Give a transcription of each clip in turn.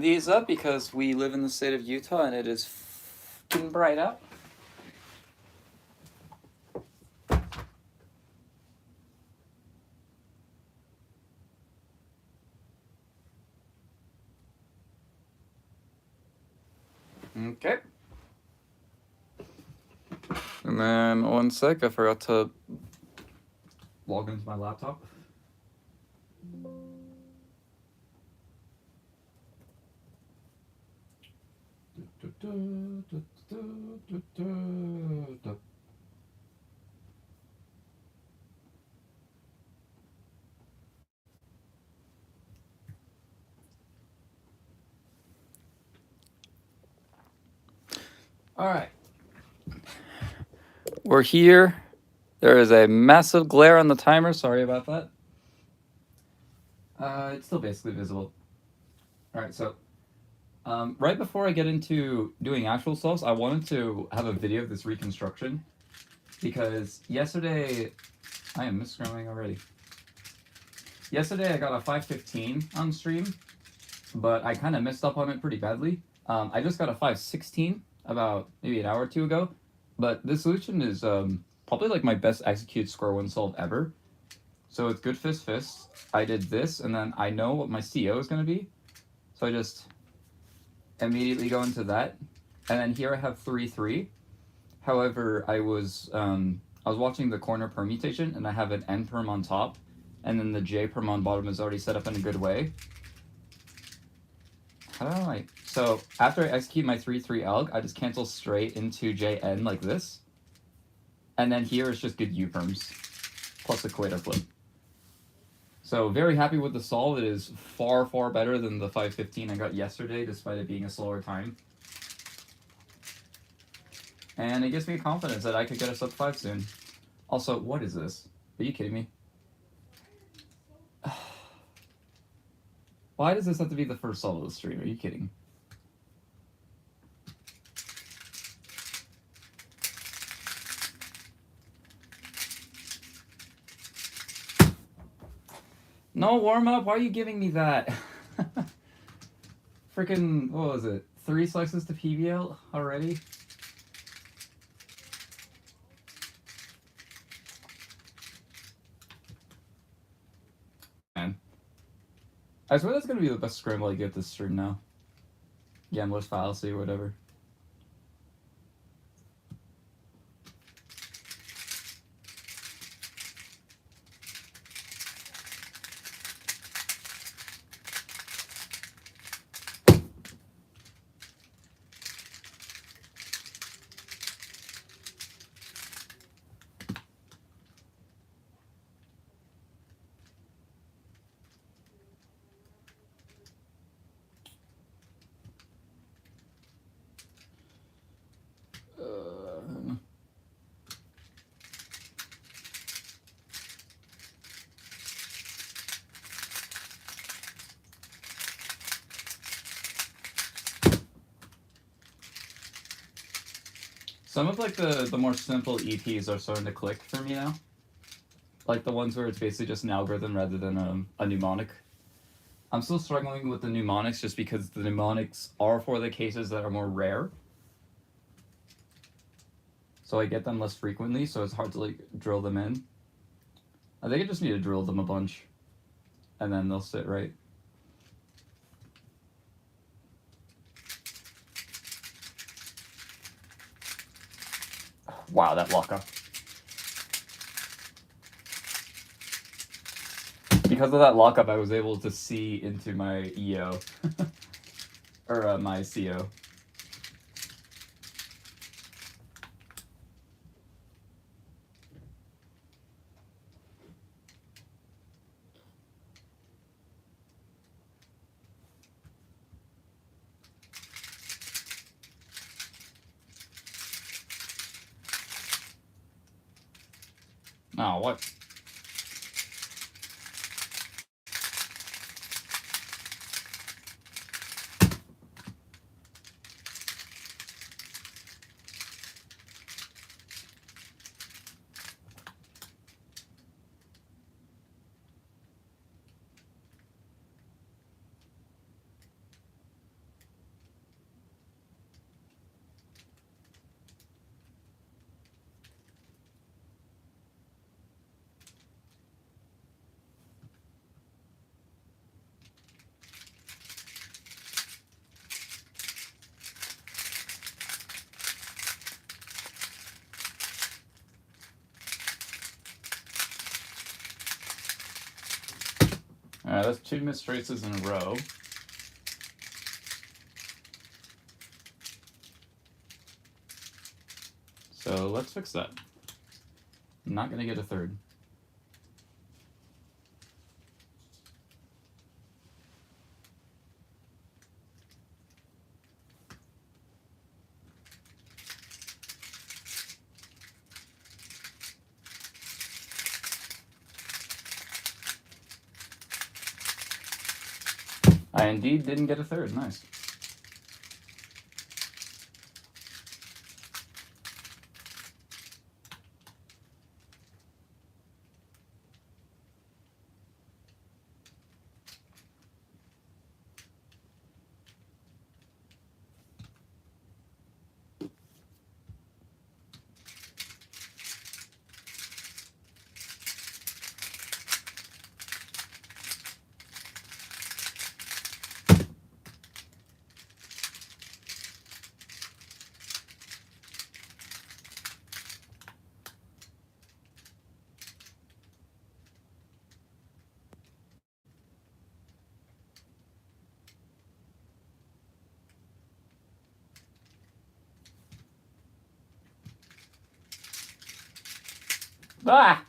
these up because we live in the state of Utah and it is fucking bright out. Okay. And then one sec, I forgot to log into my laptop. All right. We're here. There is a massive glare on the timer. Sorry about that. It's still basically visible. All right, so right before I get into doing actual solves, I wanted to have a video of this reconstruction because yesterday, I am misscrolling already. Yesterday I got a 515 on stream, but I kind of messed up on it pretty badly. I just got a 516 about maybe an hour or two ago, but this solution is probably like my best executed square one solve ever. So it's good fist. I did this, and then I know what my CO is going to be, so I just immediately go into that. And then here I have 3-3. However, I was watching the corner permutation, and I have an N perm on top, and then the J perm on bottom is already set up in a good way. How do I? So after I execute my 3-3 alg, I just cancel straight into JN like this, and then here is just good U perms plus equator flip. So very happy with the solve. It is far better than the 515 I got yesterday, despite it being a slower time. And it gives me confidence that I could get a sub 5 soon. Also, what is this? Are you kidding me? Why does this have to be the first solve of the stream? Are you kidding? No warm-up? Why are you giving me that? Freaking, what was it? 3 slices to PBL already? Man. I swear that's going to be the best scramble I get this stream now. Gambler's fallacy or whatever. Some of like the more simple EPs are starting to click for me now. Like the ones where it's basically just an algorithm rather than a mnemonic. I'm still struggling with the mnemonics just because the mnemonics are for the cases that are more rare. So I get them less frequently, so it's hard to like drill them in. I think I just need to drill them a bunch, and then they'll sit right. Wow, that lockup. Because of that lockup, I was able to see into my EO. or my CO. Oh, what? that's 2 missed traces in a row. So let's fix that. I'm not going to get a third. I indeed didn't get a third. Nice. Ah!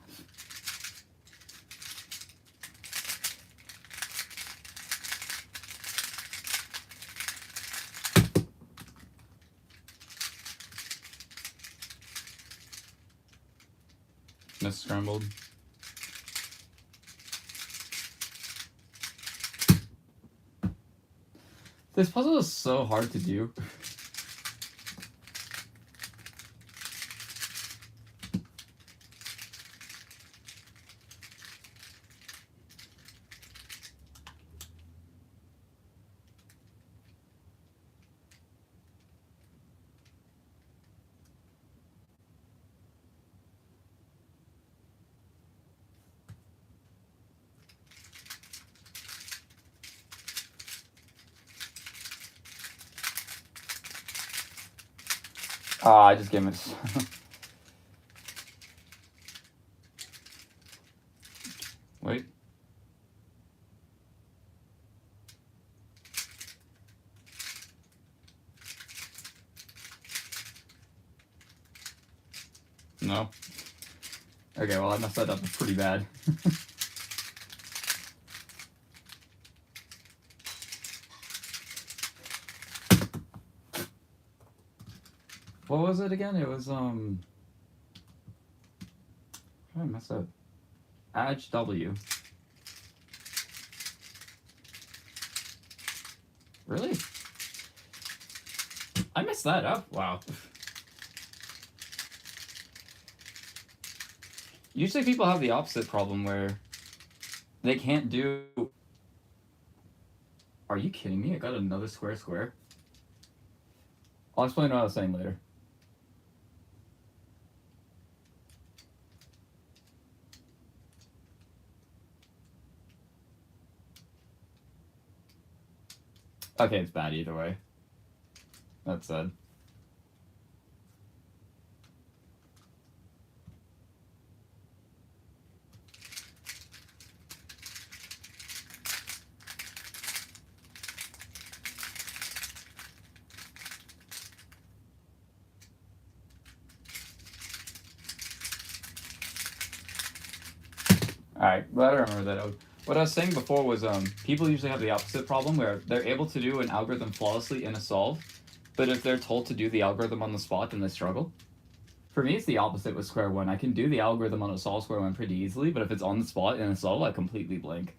Miss scrambled. This puzzle is so hard to do. Ah, I just gave it. Wait. No. Okay, well I messed that up pretty bad. What was it again? It was how did I mess up? Edge W. Really? I messed that up? Wow. Usually people have the opposite problem where they can't do... Are you kidding me? I got another square square. I'll explain what I was saying later. Okay, it's bad either way. That said. Alright, glad I remember that. What I was saying before was people usually have the opposite problem where they're able to do an algorithm flawlessly in a solve, but if they're told to do the algorithm on the spot, then they struggle. For me, it's the opposite with square one. I can do the algorithm on a solve square one pretty easily, but if it's on the spot in a solve, I completely blank.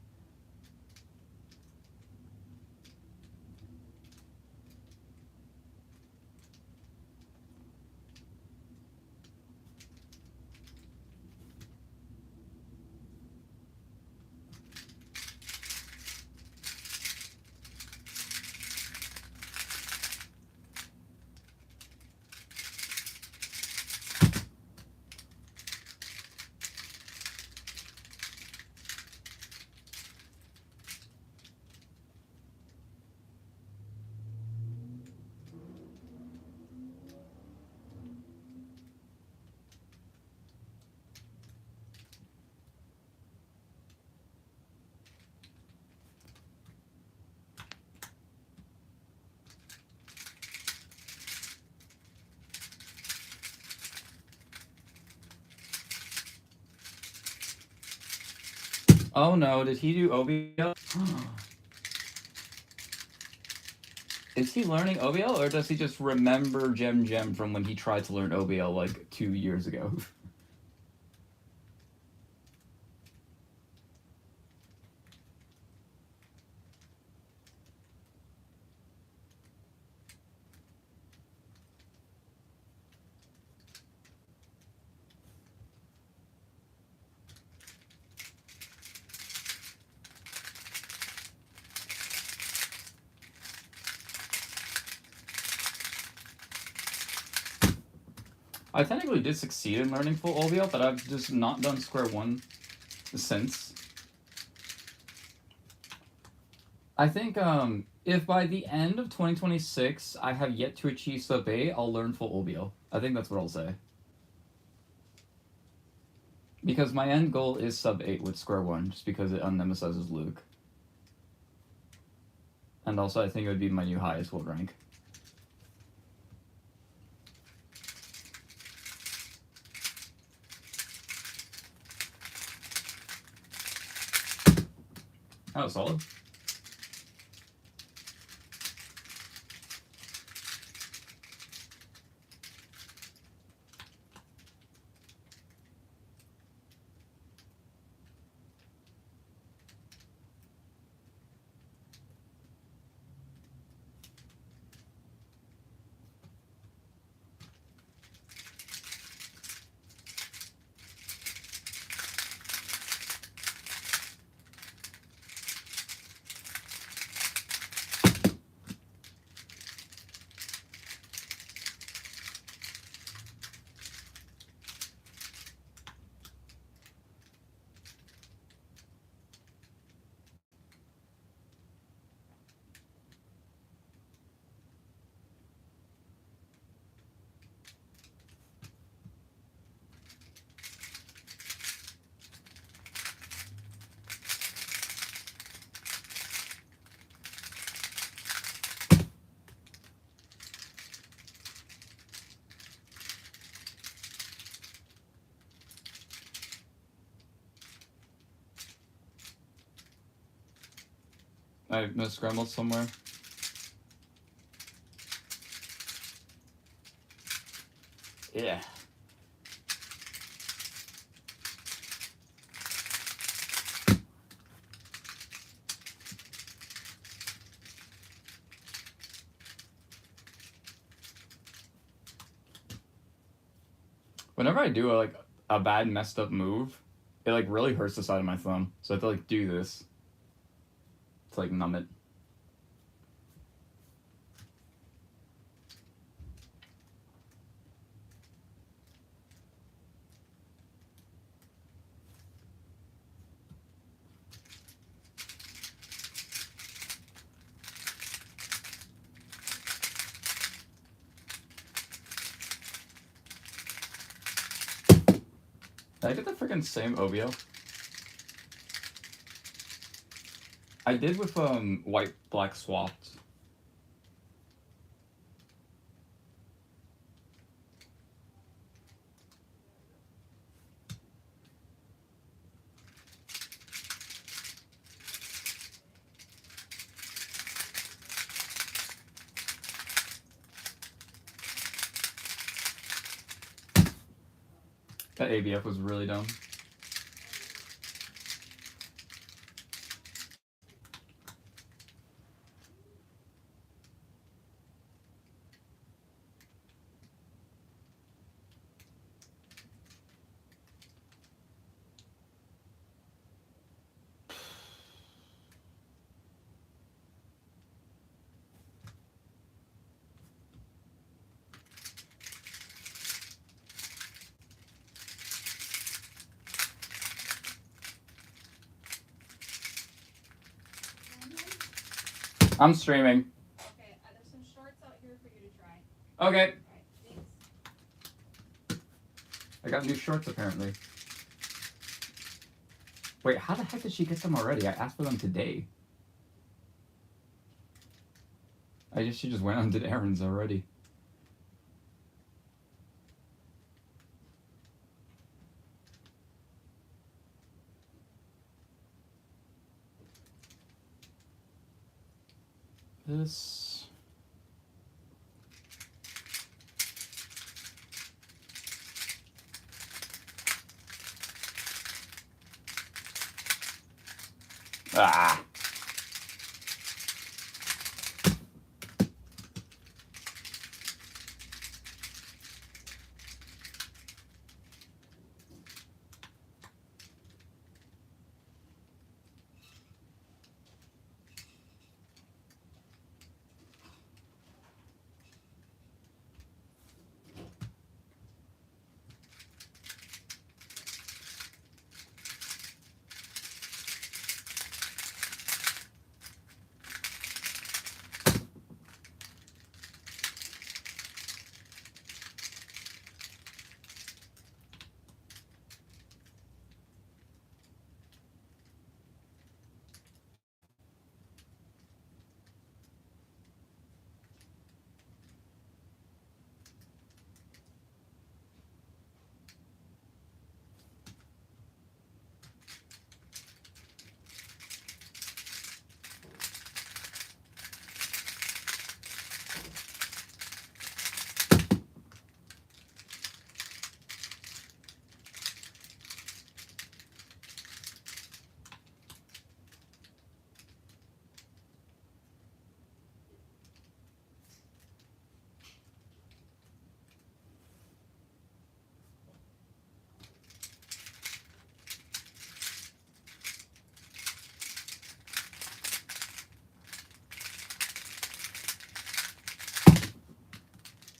Oh no, did he do OBL? Is he learning OBL, or does he just remember Gem from when he tried to learn OBL like 2 years ago? I technically did succeed in learning full OBL, but I've just not done square one since. I think if by the end of 2026 I have yet to achieve sub 8, I'll learn full OBL. I think that's what I'll say. Because my end goal is sub 8 with square one, just because it unnemesizes Luke. And also I think it would be my new highest world rank. That was solid. I miscrambled somewhere. Yeah. Whenever I do a bad messed up move, it like really hurts the side of my thumb. So I have to like do this to like numb it. Did I get the freaking same OBO? I did with white black swapped. That ABF was really dumb. I'm streaming. Okay, there's some shorts out here for you to try. Okay. Alright, thanks. I got new shorts apparently. Wait, how the heck did she get them already? I asked for them today. I guess she just went on and did errands already. this. Ah!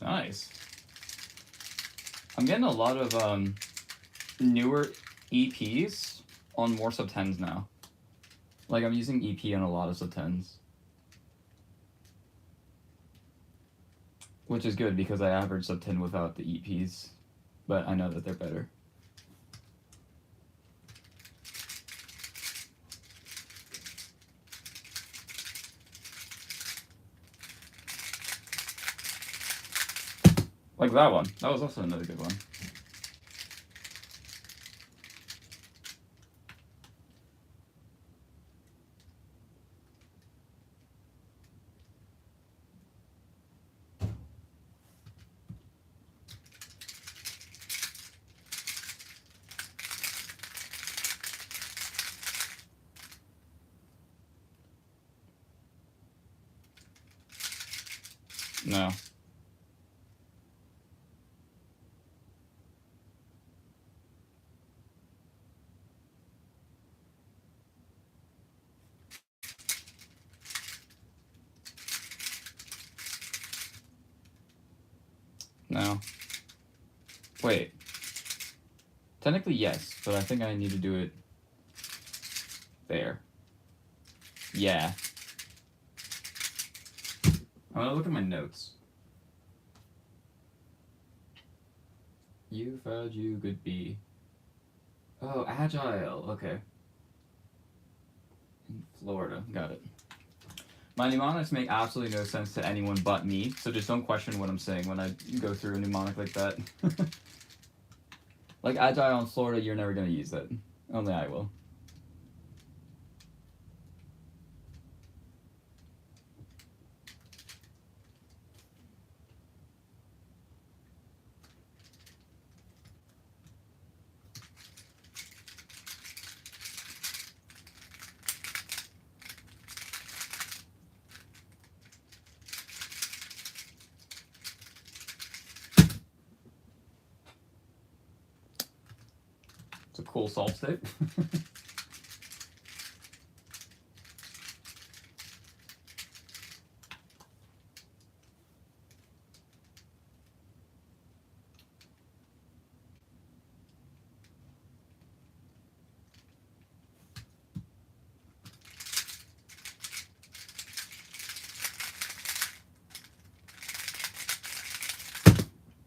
Nice. I'm getting a lot of newer EPs on more sub 10s now. Like, I'm using EP on a lot of sub 10s. Which is good because I average sub 10 without the EPs. But I know that they're better. Like that one. That was also another good one. No. No. Wait. Technically, yes, but I think I need to do it there. Yeah. I'm gonna look at my notes. You found you could be. Oh, agile. Okay. In Florida. Got it. My mnemonics make absolutely no sense to anyone but me, so just don't question what I'm saying when I go through a mnemonic like that. Like agile in Florida, you're never gonna use that. Only I will. It's a cool solve state.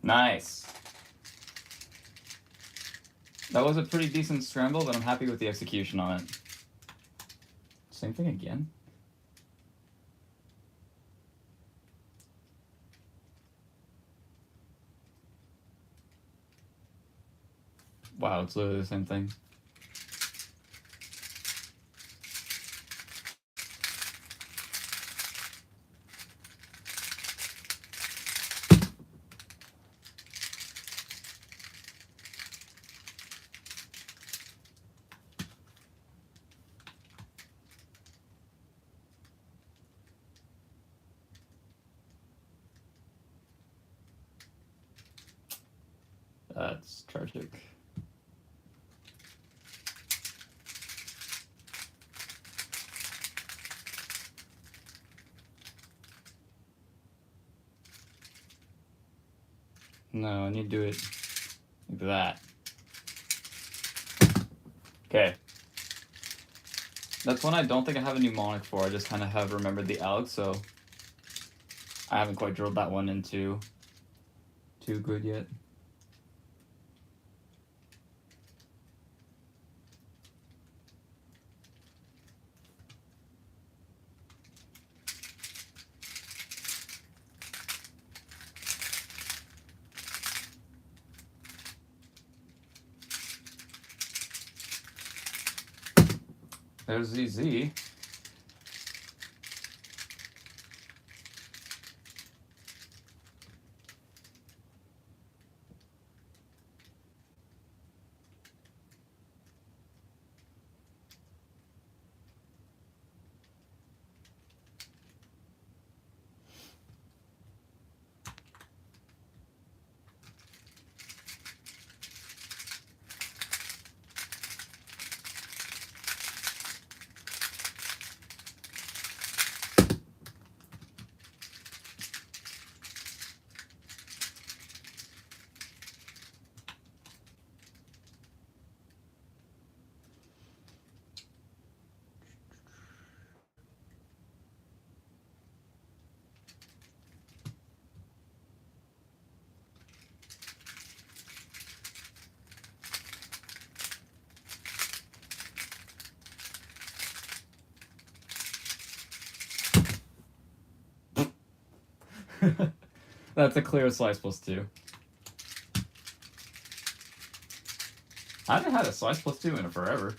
Nice. That was a pretty decent scramble, but I'm happy with the execution on it. Same thing again? Wow, it's literally the same thing. That's tragic. No, I need to do it like that. Okay. That's one I don't think I have a mnemonic for. I just kind of have remembered the Alex, so I haven't quite drilled that one into too good yet. There's ZZ. That's a clear slice plus 2. I haven't had a slice plus 2 in forever.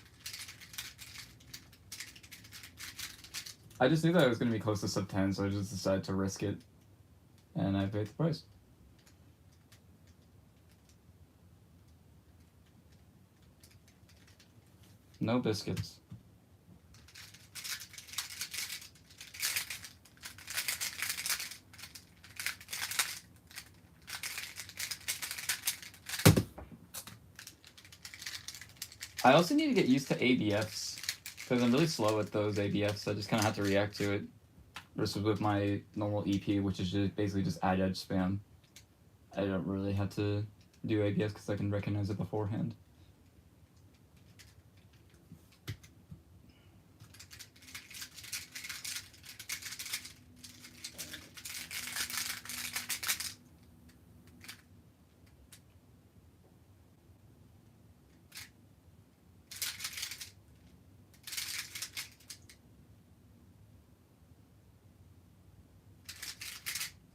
I just knew that I was going to be close to sub 10, so I just decided to risk it. And I paid the price. No biscuits. I also need to get used to ABFs, because I'm really slow at those ABFs, so I just kind of have to react to it. Versus with my normal EP, which is just basically just add edge spam. I don't really have to do ABFs because I can recognize it beforehand.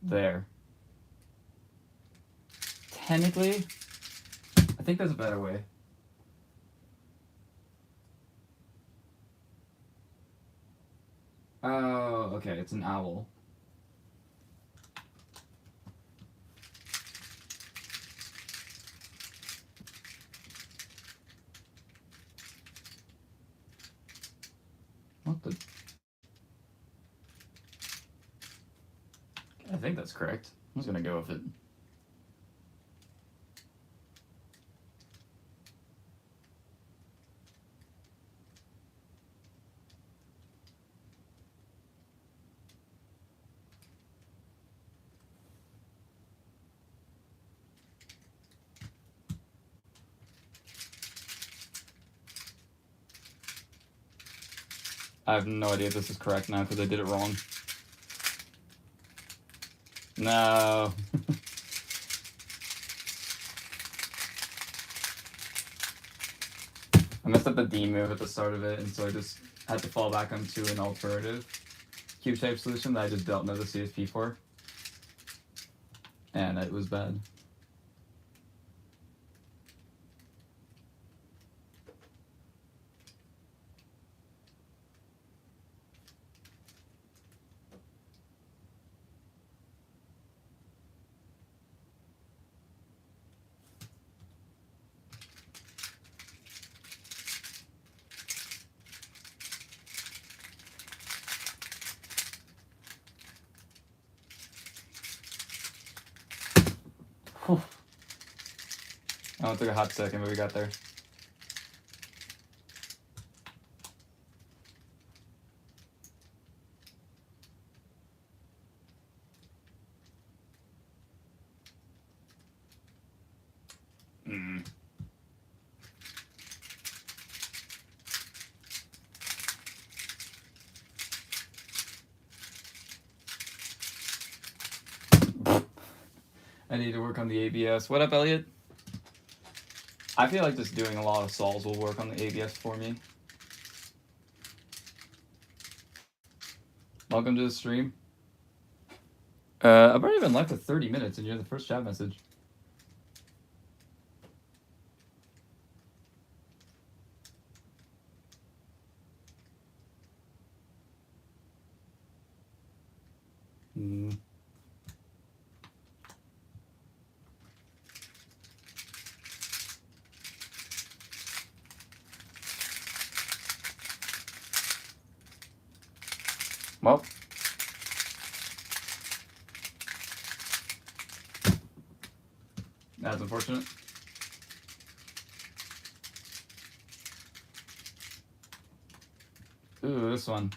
There. Technically, I think there's a better way. Oh, okay, it's an owl. What the? I think that's correct. I'm just gonna go with it. I have no idea if this is correct now because I did it wrong. No. I messed up the D move at the start of it, and so I just had to fall back onto an alternative cube shape solution that I just don't know the CSP for. And it was bad. Oh, it took a hot second, but we got there. Mm. I need to work on the ABS. What up, Elliot? I feel like just doing a lot of solves will work on the ABS for me. Welcome to the stream. I've already been live for 30 minutes and you're the first chat message. Mm. Well, that's unfortunate. Ooh, this one.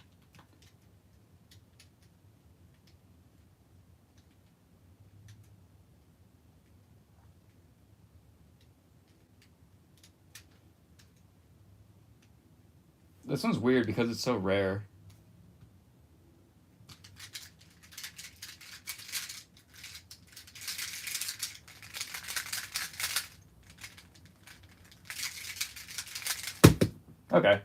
This one's weird because it's so rare. Okay.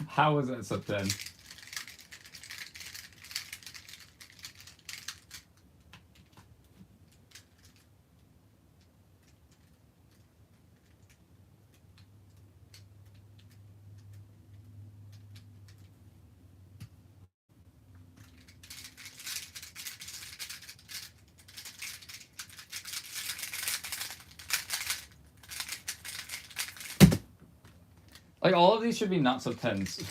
How was that sub 10? Like, all of these should be not sub 10s.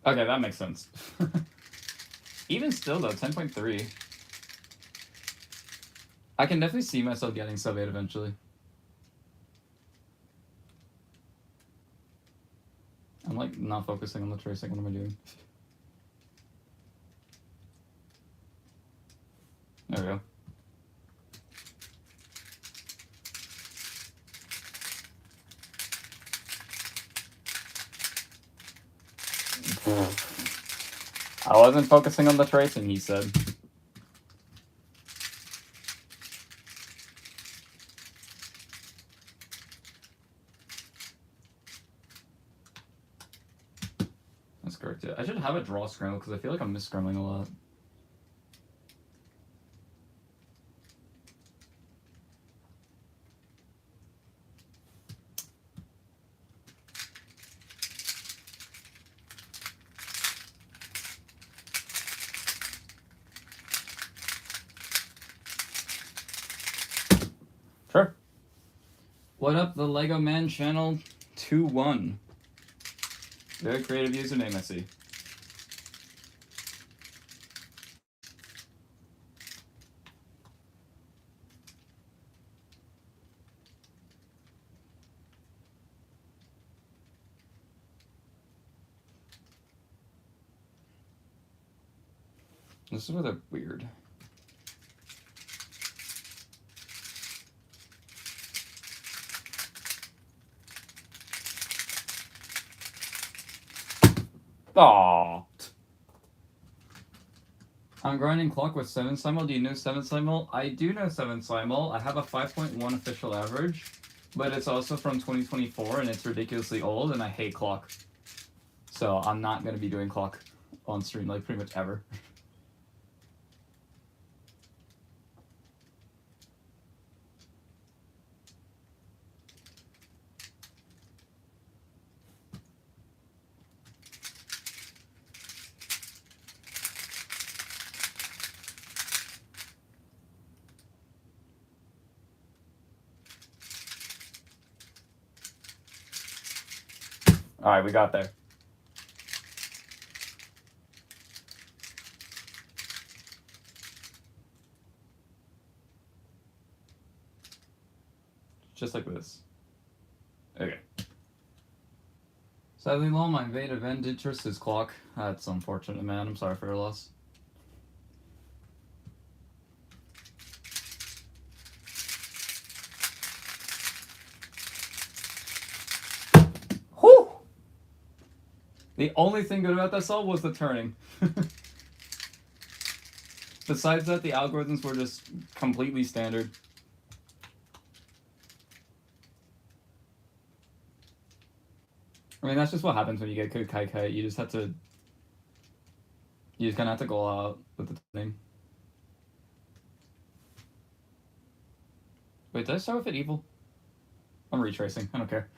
Okay, that makes sense. Even still, though, 10.3. I can definitely see myself getting sub 8 eventually. I'm, like, not focusing on the tracing. What am I doing? There we go. I wasn't focusing on the tracing, he said. That's correct, yeah. I should have a draw scramble because I feel like I'm mis-scrambling a lot. Sure. What up, the Lego Man channel 2-1. Very creative username, I see. This is rather weird. Aww. I'm grinding clock with 7 simul. Do you know 7 simul? I do know 7 simul. I have a 5.1 official average, but it's also from 2024 and it's ridiculously old and I hate clock. So I'm not going to be doing clock on stream like pretty much ever. Alright, we got there. Just like this. Okay. Sadly, lol, my main event interest is clock. That's unfortunate, man. I'm sorry for your loss. Whew! The only thing good about that solve was the turning. Besides that, the algorithms were just completely standard. I mean, that's just what happens when you get good kai. You just kind of have to go out with the turning. Wait, did I start with it evil? I'm retracing. I don't care.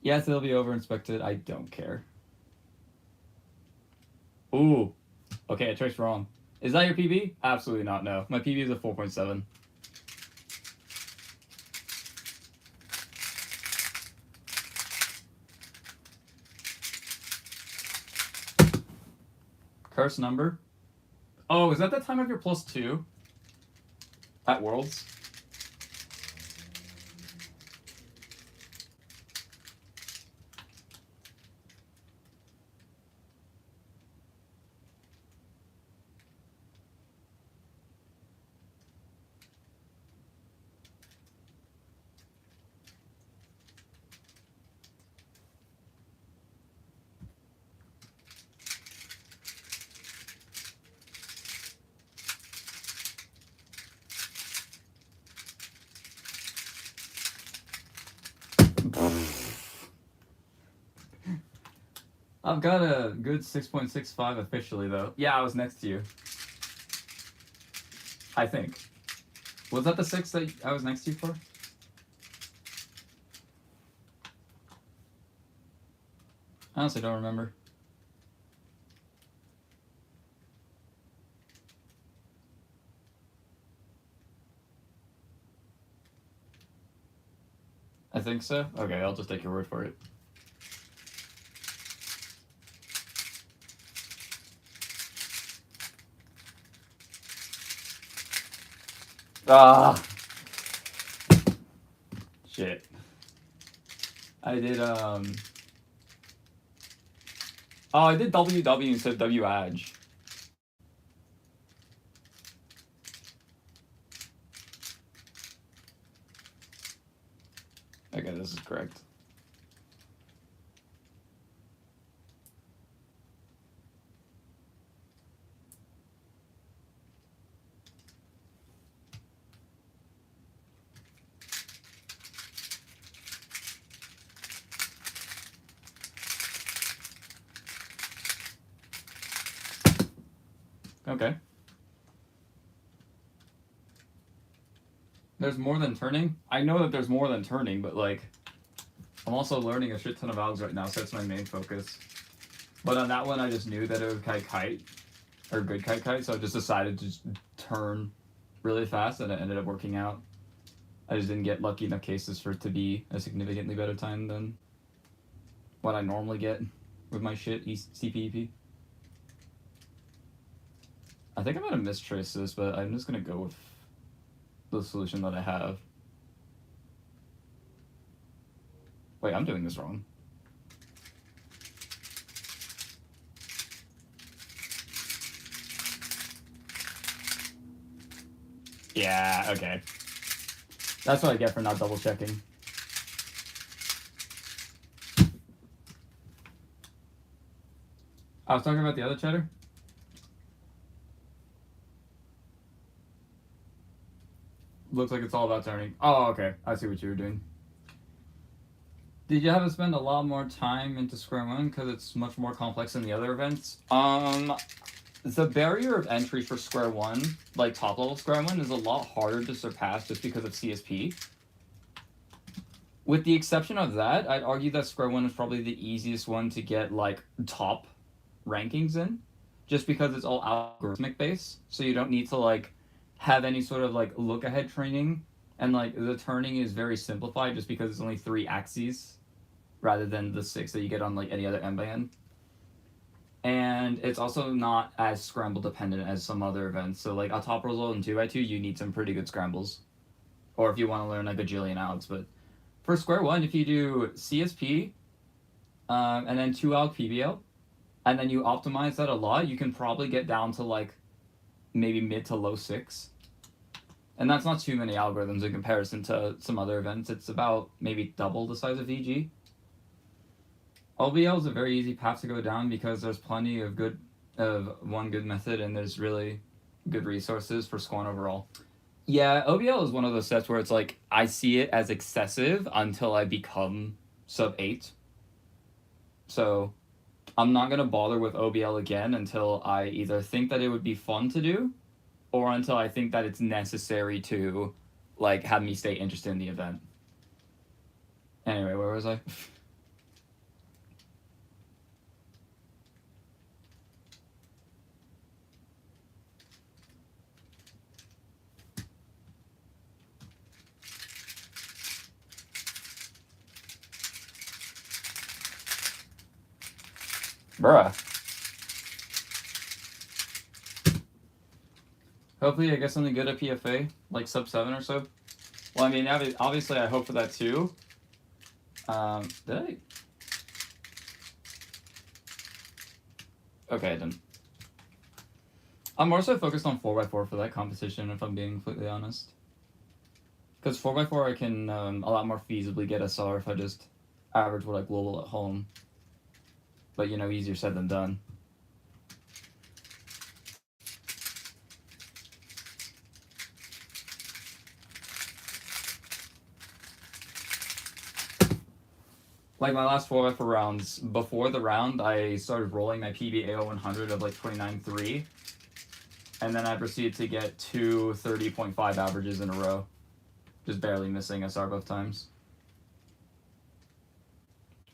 Yes, they'll be over inspected. I don't care. Ooh. Okay, I traced wrong. Is that your PB? Absolutely not, no. My PB is a 4.7. Curse number? Oh, is that the time of your +2? At Worlds? I've got a good 6.65 officially, though. Yeah, I was next to you. I think. Was that the 6 that I was next to you for? I honestly don't remember. I think so? Okay, I'll just take your word for it. Ah! Shit. I did, Oh, I did WW instead of WAG. Okay, this is correct. Okay. There's more than turning? I know that there's more than turning, but, like, I'm also learning a shit ton of algs right now, so that's my main focus. But on that one, I just knew that it was kite, or good kite, so I just decided to just turn really fast, and it ended up working out. I just didn't get lucky enough cases for it to be a significantly better time than what I normally get with my shit CPEP. I think I'm gonna mistrace this, but I'm just gonna go with the solution that I have. Wait, I'm doing this wrong. Yeah, okay. That's what I get for not double checking. I was talking about the other cheddar. Looks like it's all about turning. Oh, okay. I see what you were doing. Did you have to spend a lot more time into Square 1 because it's much more complex than the other events? The barrier of entry for Square 1, like top level Square 1, is a lot harder to surpass just because of CSP. With the exception of that, I'd argue that Square 1 is probably the easiest one to get like top rankings in, just because it's all algorithmic based, so you don't need to like have any sort of like look ahead training, and like the turning is very simplified just because it's only 3 axes rather than the 6 that you get on like any other n-by-n. And it's also not as scramble dependent as some other events. So like a top result in 2x2, you need some pretty good scrambles, or if you want to learn like a bajillion outs. But for Square 1, if you do CSP, and then 2 alg PBL, and then you optimize that a lot, you can probably get down to like maybe mid to low 6. And that's not too many algorithms in comparison to some other events. It's about maybe double the size of VG. OBL is a very easy path to go down because there's plenty of one good method, and there's really good resources for Squan overall. Yeah, OBL is one of those sets where it's like I see it as excessive until I become sub 8. So I'm not going to bother with OBL again until I either think that it would be fun to do, or until I think that it's necessary to like have me stay interested in the event. Anyway, where was I? Bruh. Hopefully I get something good at PFA, like sub 7 or so. Well, I mean, obviously I hope for that too. Did I? Okay, I didn't. I'm more so focused on 4x4 for that competition, if I'm being completely honest. Because 4x4 I can a lot more feasibly get SR if I just average what I global at home. But, you know, easier said than done. Like my last 4x4 rounds, before the round, I started rolling my PB AO100 of like 29.3. And then I proceeded to get 2 30.5 averages in a row. Just barely missing SR both times.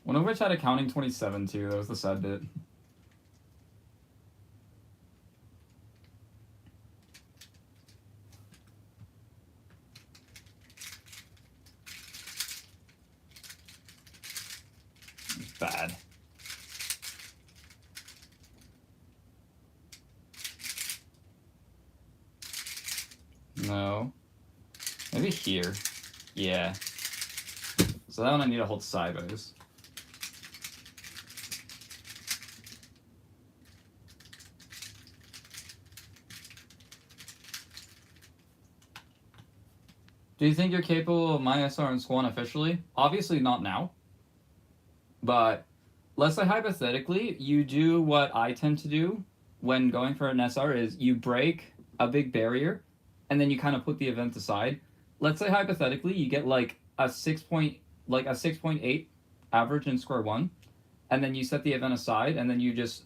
One of which had a counting 27 too, that was the sad bit. It's bad. No. Maybe here. Yeah. So that one I need to hold sideways. Do you think you're capable of my SR and Squan officially? Obviously not now. But let's say hypothetically, you do what I tend to do when going for an SR is you break a big barrier and then you kind of put the event aside. Let's say hypothetically you get like a 6.8 average in Square 1, and then you set the event aside, and then you just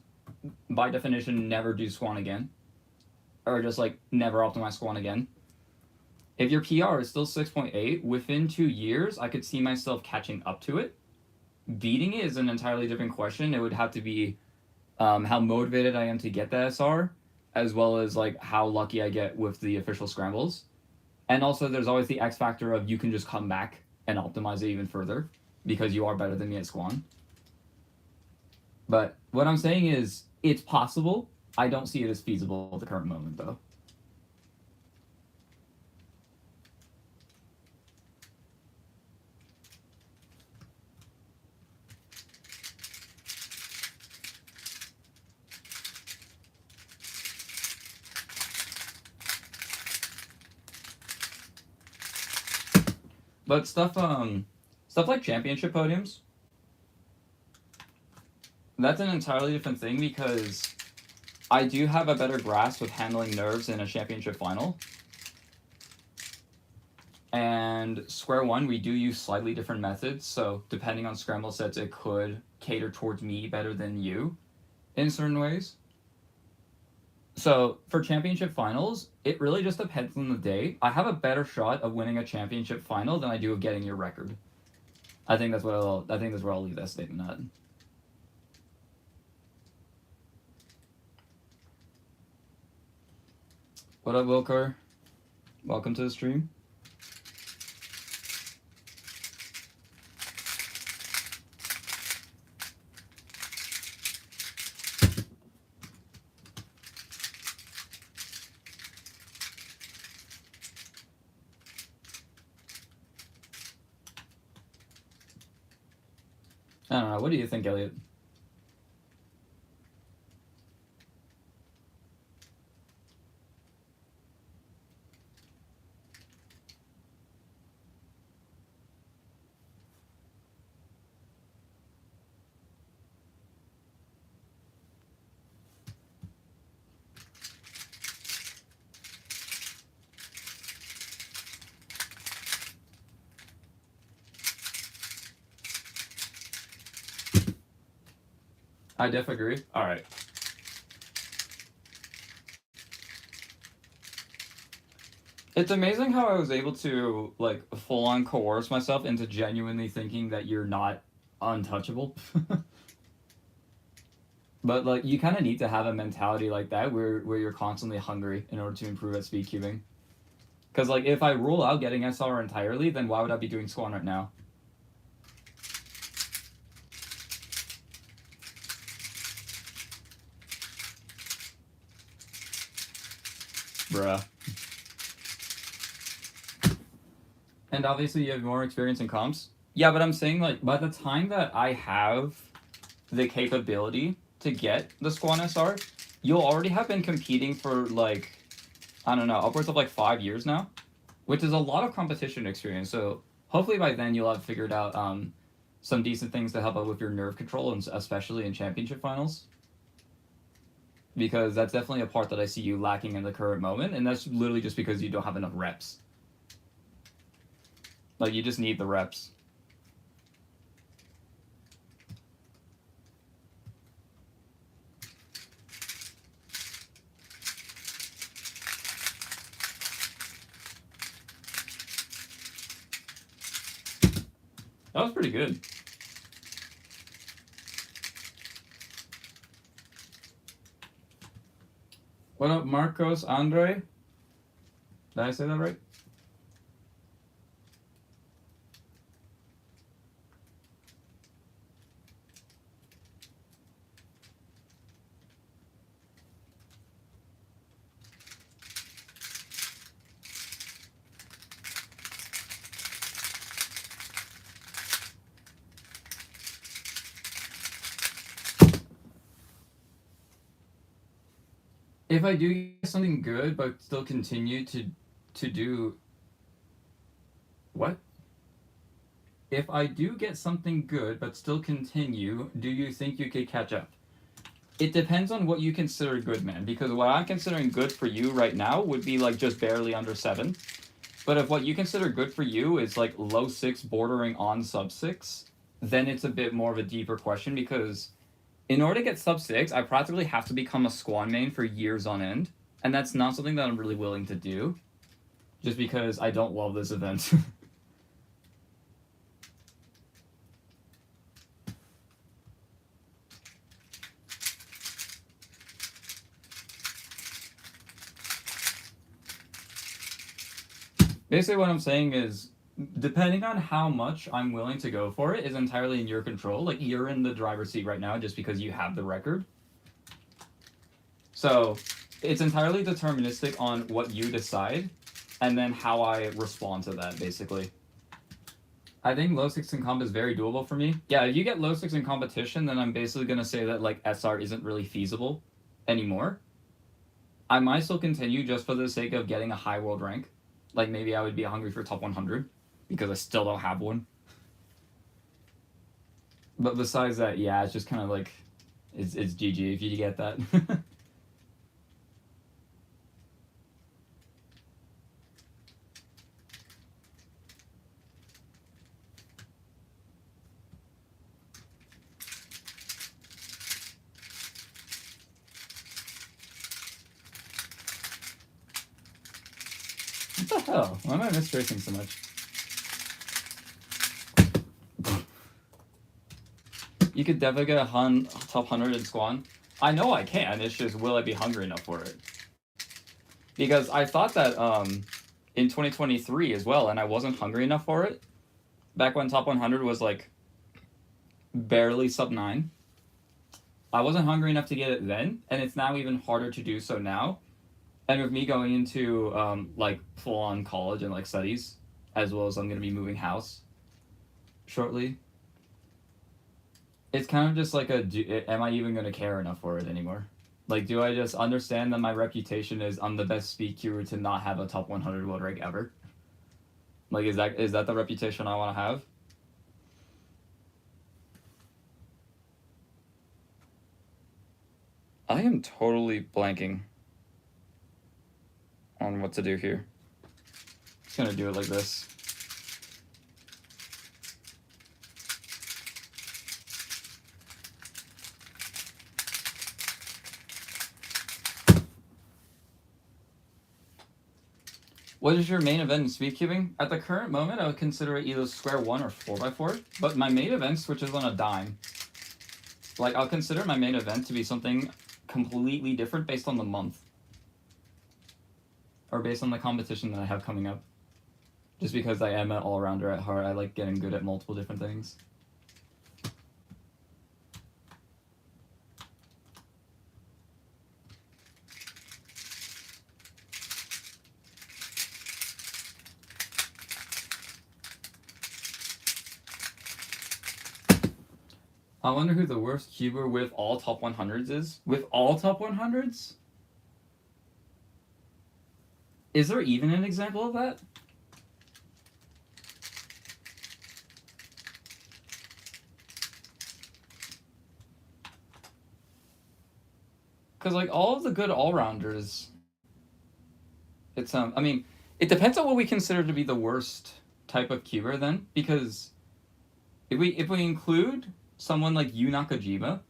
by definition never do Squan again. Or just like never optimize Squan again. If your PR is still 6.8, within 2 years, I could see myself catching up to it. Beating it is an entirely different question. It would have to be how motivated I am to get the SR, as well as like how lucky I get with the official scrambles. And also there's always the X factor of you can just come back and optimize it even further because you are better than me at Squan. But what I'm saying is it's possible. I don't see it as feasible at the current moment though. But stuff like championship podiums, That's an entirely different thing because I do have a better grasp of handling nerves in a championship final. And square one, we do use slightly different methods, so depending on scramble sets, it could cater towards me better than you in certain ways. So for championship finals, it really just depends on the day. I have a better shot of winning a championship final than I do of getting your record. I think that's where I'll leave that statement at. What up, Wilcar? Welcome to the stream. I don't know. What do you think, Elliot? I definitely agree. All right. It's amazing how I was able to like full on coerce myself into genuinely thinking that you're not untouchable. But like you kind of need to have a mentality like that where you're constantly hungry in order to improve at speed cubing. Because like if I rule out getting SR entirely, then why would I be doing Squan right now? Bruh. And obviously you have more experience in comps. Yeah, but I'm saying like by the time that I have the capability to get the Squan SR, you'll already have been competing for like, I don't know, upwards of like 5 years now, which is a lot of competition experience. So hopefully by then you'll have figured out some decent things to help out with your nerve control, and especially in championship finals. Because that's definitely a part that I see you lacking in the current moment, and that's literally just because you don't have enough reps. Like, you just need the reps. That was pretty good. What up, Marcos Andre? Did I say that right? If I do get something good but still continue to do what? If I do get something good but still continue, do you think you could catch up? It depends on what you consider good, man, because what I'm considering good for you right now would be like just barely under 7. But if what you consider good for you is like low 6 bordering on sub 6, then it's a bit more of a deeper question, because in order to get sub 6, I practically have to become a Squan main for years on end, and that's not something that I'm really willing to do, just because I don't love this event. Basically what I'm saying is, depending on how much I'm willing to go for it is entirely in your control. Like, you're in the driver's seat right now just because you have the record. So it's entirely deterministic on what you decide and then how I respond to that, basically. I think low 6 in comp is very doable for me. Yeah, if you get low 6 in competition, then I'm basically going to say that like SR isn't really feasible anymore. I might still continue just for the sake of getting a high world rank. Like, maybe I would be hungry for top 100 because I still don't have one. But besides that, yeah, it's just kind of like it's GG if you get that. What the hell? Why am I mistracing so much? You could definitely get a top 100 in Squan. I know I can, it's just will I be hungry enough for it? Because I thought that in 2023 as well, and I wasn't hungry enough for it. Back when top 100 was like barely sub 9. I wasn't hungry enough to get it then, and it's now even harder to do so now. And with me going into like full on college and like studies, as well as I'm gonna be moving house shortly. It's kind of just like am I even gonna care enough for it anymore? Like, do I just understand that my reputation is I'm the best speed queuer to not have a top 100 world rank ever? Like, is that the reputation I want to have? I am totally blanking on what to do here. Just gonna do it like this. What is your main event in speed cubing? At the current moment, I would consider it either square 1 or 4x4, but my main event switches on a dime. Like, I'll consider my main event to be something completely different based on the month. Or based on the competition that I have coming up. Just because I am an all-rounder at heart, I like getting good at multiple different things. I wonder who the worst cuber with all top 100s is. With all top 100s? Is there even an example of that? Because, like, all of the good all-rounders... It's, I mean, it depends on what we consider to be the worst type of cuber, then. Because if we include someone like Yu Nakajima,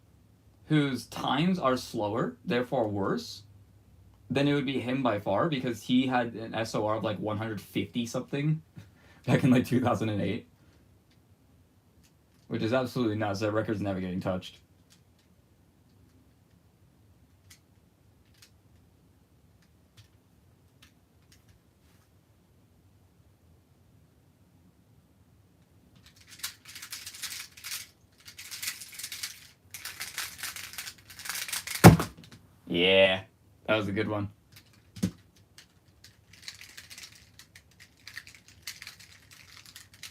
whose times are slower, therefore worse, then it would be him by far, because he had an SOR of like 150 something back in like 2008, which is absolutely nuts. That record's never getting touched. Yeah, that was a good one.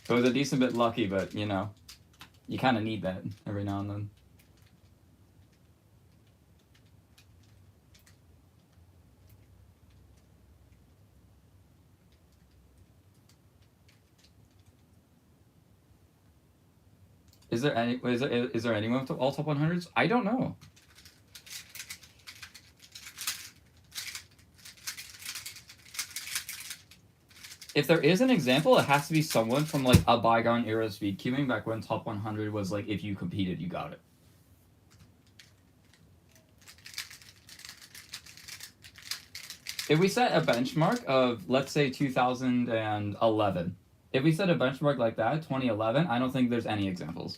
It was a decent bit lucky, but, you know, you kind of need that every now and then. Is there anyone with all top 100s? I don't know. If there is an example, it has to be someone from like a bygone era of speed cubing back when top 100 was like if you competed, you got it. If we set a benchmark of, let's say, 2011, if we set a benchmark like that, 2011, I don't think there's any examples.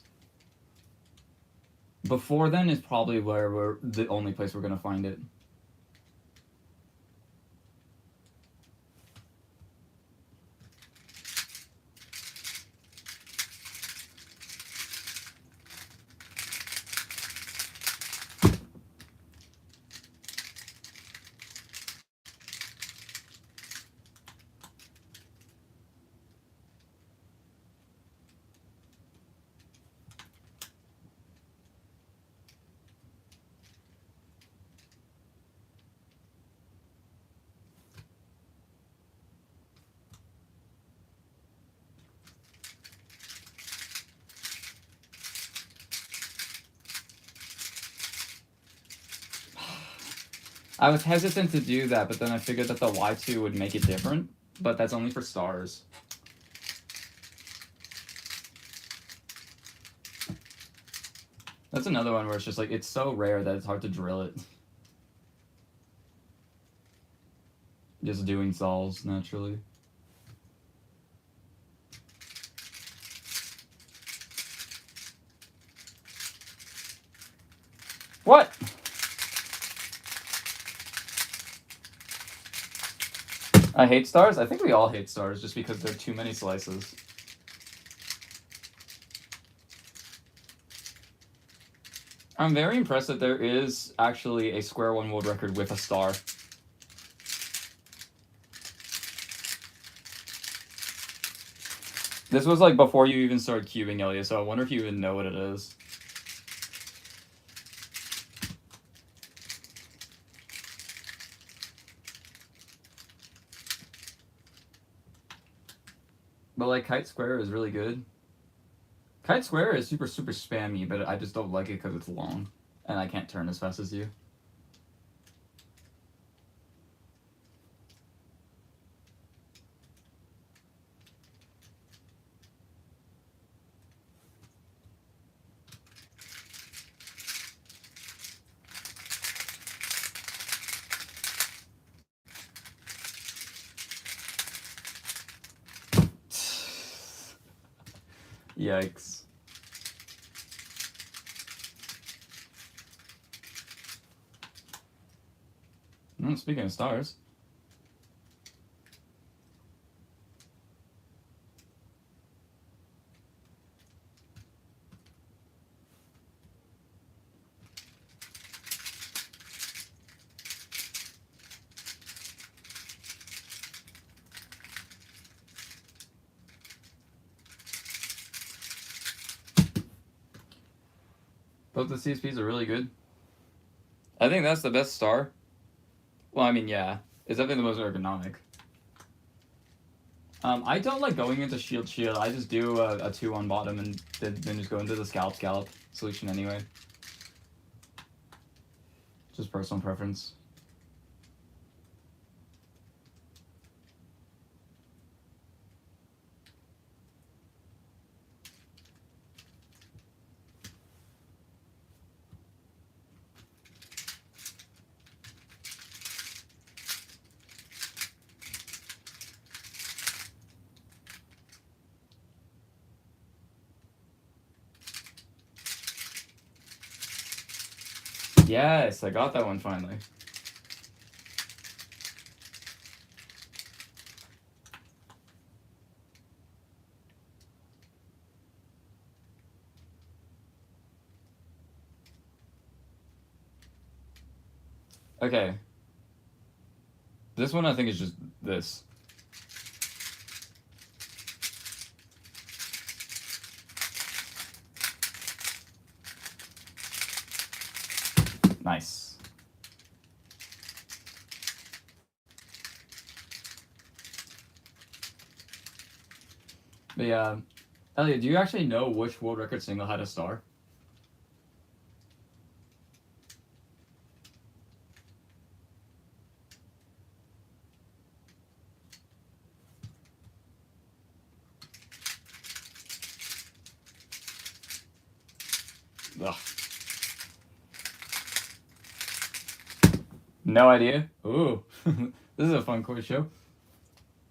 Before then is probably where we're the only place we're going to find it. I was hesitant to do that, but then I figured that the Y2 would make it different, but that's only for stars. That's another one where it's just like, it's so rare that it's hard to drill it. Just doing sols, naturally. What? I hate stars? I think we all hate stars just because there are too many slices. I'm very impressed that there is actually a Square One world record with a star. This was like before you even started cubing, Elliot, so I wonder if you even know what it is. But like Kite Square is really good. Kite Square is super spammy, but I just don't like it because it's long and I can't turn as fast as you. Yikes. Speaking of stars. Both the CSPs are really good. I think that's the best star. Well, I mean, yeah. It's definitely the most ergonomic. I don't like going into shield. I just do a 2 on bottom and then just go into the scallop solution anyway. Just personal preference. Yes, I got that one finally. Okay. This one I think is just this. Nice. But yeah, Elliot, do you actually know which world record single had a star? Ugh. No idea. Ooh, this is a fun quiz show.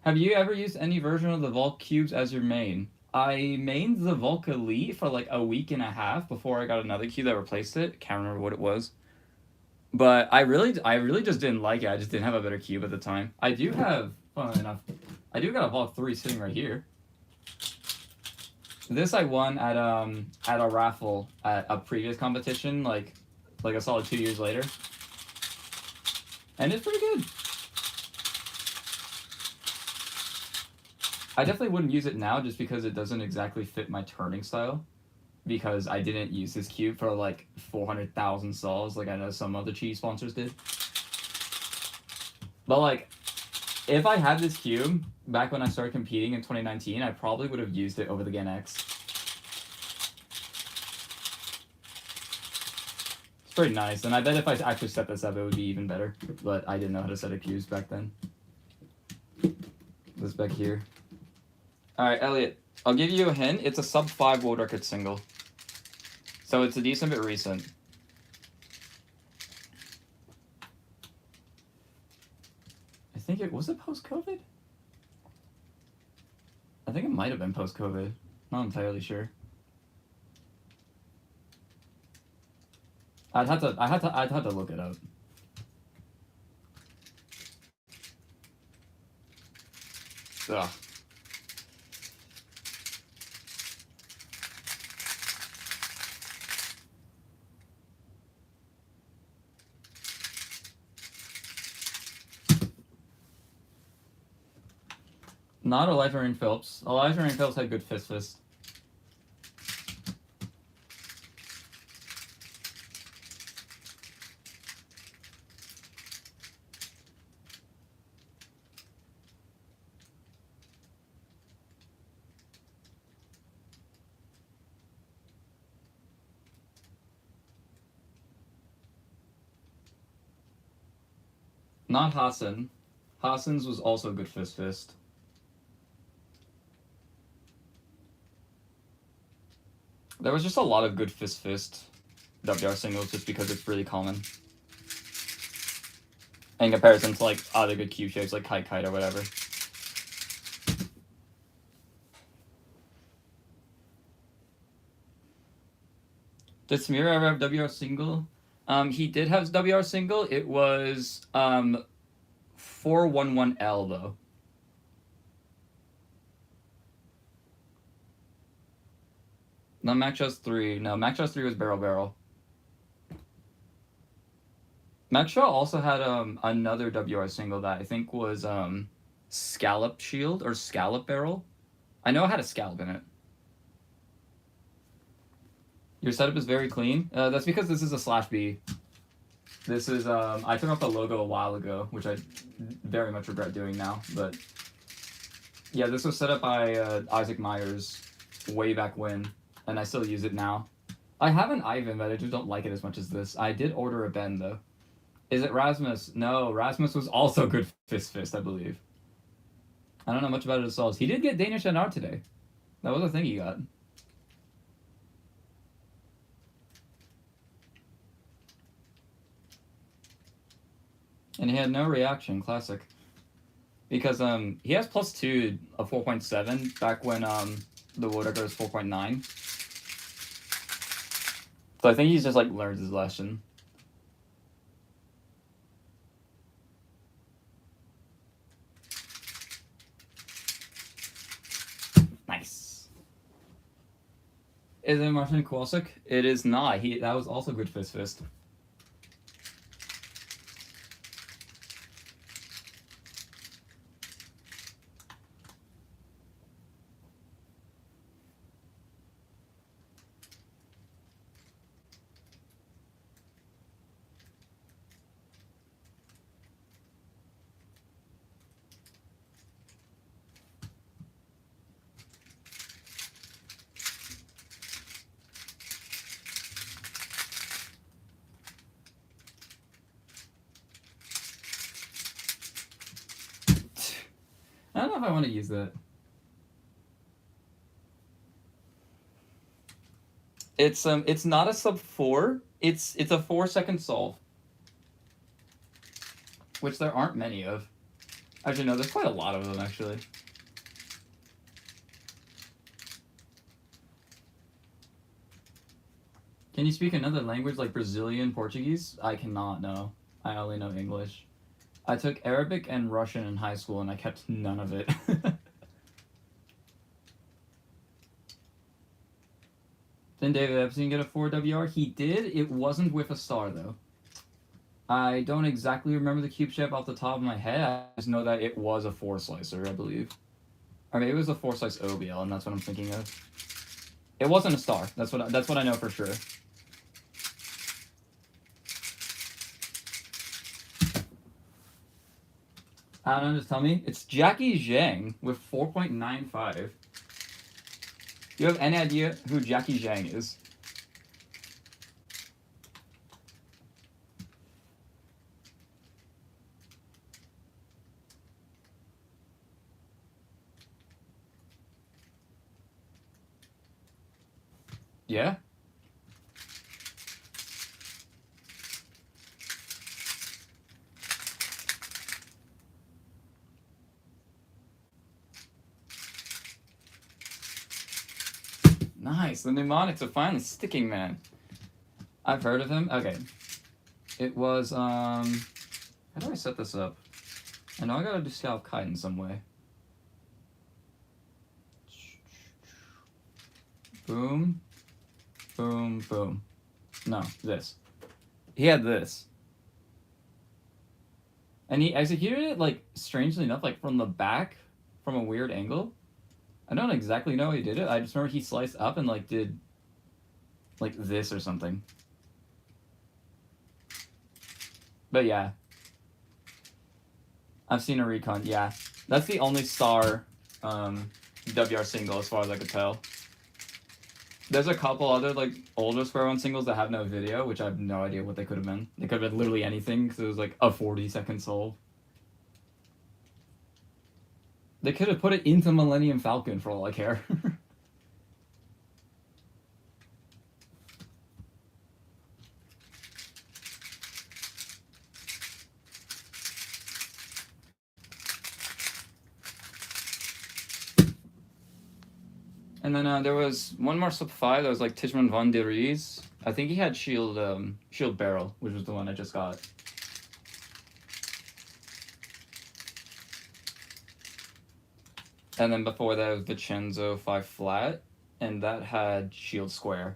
Have you ever used any version of the Volk cubes as your main? I mained the Volk Elite for like a week and a half before I got another cube that replaced it. Can't remember what it was. But I really just didn't like it. I just didn't have a better cube at the time. I do have, funnily enough, I do got a Volk 3 sitting right here. This I won at a raffle at a previous competition, like a solid 2 years later. And it's pretty good. I definitely wouldn't use it now just because it doesn't exactly fit my turning style. Because I didn't use this cube for like 400,000 sols like I know some other cheese sponsors did. But like, if I had this cube back when I started competing in 2019, I probably would have used it over the Gen X. pretty nice, and I bet if I actually set this up, it would be even better. But I didn't know how to set up cues back then. This back here. Alright, Elliot, I'll give you a hint. It's a sub 5 world record single. So it's a decent bit recent. I think it was it post-COVID? I think it might have been post-COVID. Not entirely sure. I'd have to look it up. Ugh. Not Elijah Rain Phillips. Elijah Rain Phillips had good fist. Not Hassan. Hassan's was also good fist. There was just a lot of good fist WR singles just because it's really common. In comparison to like other good cue shapes like Kite or whatever. Did Samir ever have WR single? He did have WR single. It was 411L though. No, Mac 3. No, Mac 3 was Barrel. Mac also had another WR single that I think was Scallop Shield or Scallop Barrel. I know it had a scallop in it. Your setup is very clean. That's because this is a /B. This is I took off the logo a while ago, which I very much regret doing now. But yeah, this was set up by Isaac Myers way back when, and I still use it now. I have an Ivan, but I just don't like it as much as this. I did order a Ben though. Is it Rasmus? No, Rasmus was also good fist, I believe. I don't know much about it as well. He did get Danish NR today. That was a thing he got. And he had no reaction, classic. Because he has +2 of 4.7 back when the world record was 4.9. So I think he's just like learned his lesson. Nice. Is it Martin Kowalczyk? It is not. That was also good fist. I don't know if I want to use that. It's not a sub 4. It's a 4-second solve, which there aren't many of. Actually, no, there's quite a lot of them actually. Can you speak another language like Brazilian, Portuguese? I cannot. No, I only know English. I took Arabic and Russian in high school, and I kept none of it. Didn't David Epstein get a 4 WR? He did. It wasn't with a star, though. I don't exactly remember the cube shape off the top of my head. I just know that it was a 4-slicer, I believe. Or maybe it was a 4-slice OBL, and that's what I'm thinking of. It wasn't a star. That's what I know for sure. I don't know, just tell me. It's Jackie Zhang with 4.95. Do you have any idea who Jackie Zhang is? Yeah? Nice, the mnemonics are finally sticking, man. I've heard of him. Okay. It was, how do I set this up? I know I gotta do Scalp Kite in some way. Boom. Boom, boom. No, this. He had this. And he executed it, like, strangely enough, like, from the back, from a weird angle. I don't exactly know how he did it. I just remember he sliced up and, like, did, like, this or something. But yeah. I've seen a recon, yeah. That's the only star WR single as far as I could tell. There's a couple other, like, older Square One singles that have no video, which I have no idea what they could have been. They could have been literally anything, because it was, like, a 40-second solve. They could have put it into Millennium Falcon for all I care. And then there was one more sub 5 that was like Tishman Van der Ries. I think he had Shield Barrel, which was the one I just got. And then before that was Vincenzo 5 flat, and that had Shield Square.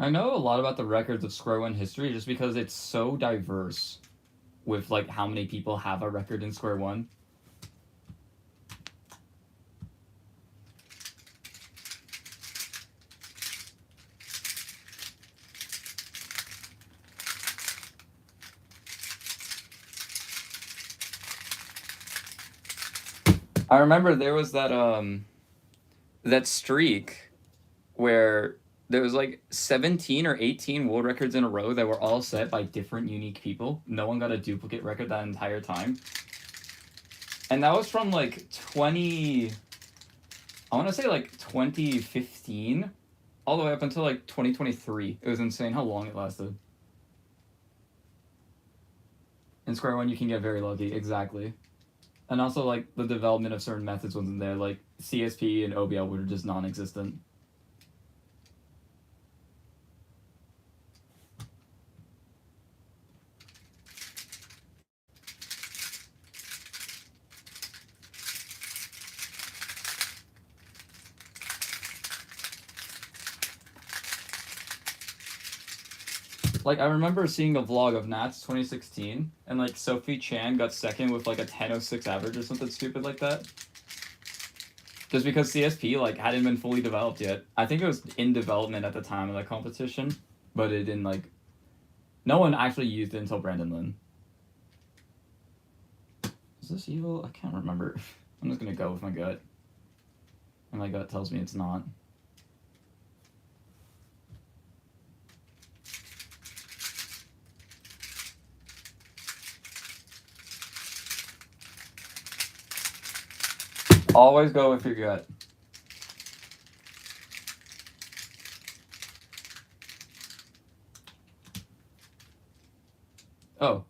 I know a lot about the records of Square One history just because it's so diverse with like how many people have a record in Square One. I remember there was that streak where there was like 17 or 18 world records in a row that were all set by different unique people. No one got a duplicate record that entire time. And that was from like I want to say like 2015 all the way up until like 2023. It was insane how long it lasted. In Square One, you can get very lucky, exactly. And also, like, the development of certain methods wasn't there. Like, CSP and OBL were just non-existent. Like, I remember seeing a vlog of Nats 2016, and, like, Sophie Chan got second with, like, a 10.06 average or something stupid like that. Just because CSP, like, hadn't been fully developed yet. I think it was in development at the time of that competition, but it didn't, like... No one actually used it until Brandon Lin. Is this evil? I can't remember. I'm just gonna go with my gut. And my gut tells me it's not. Always go with your gut. Oh,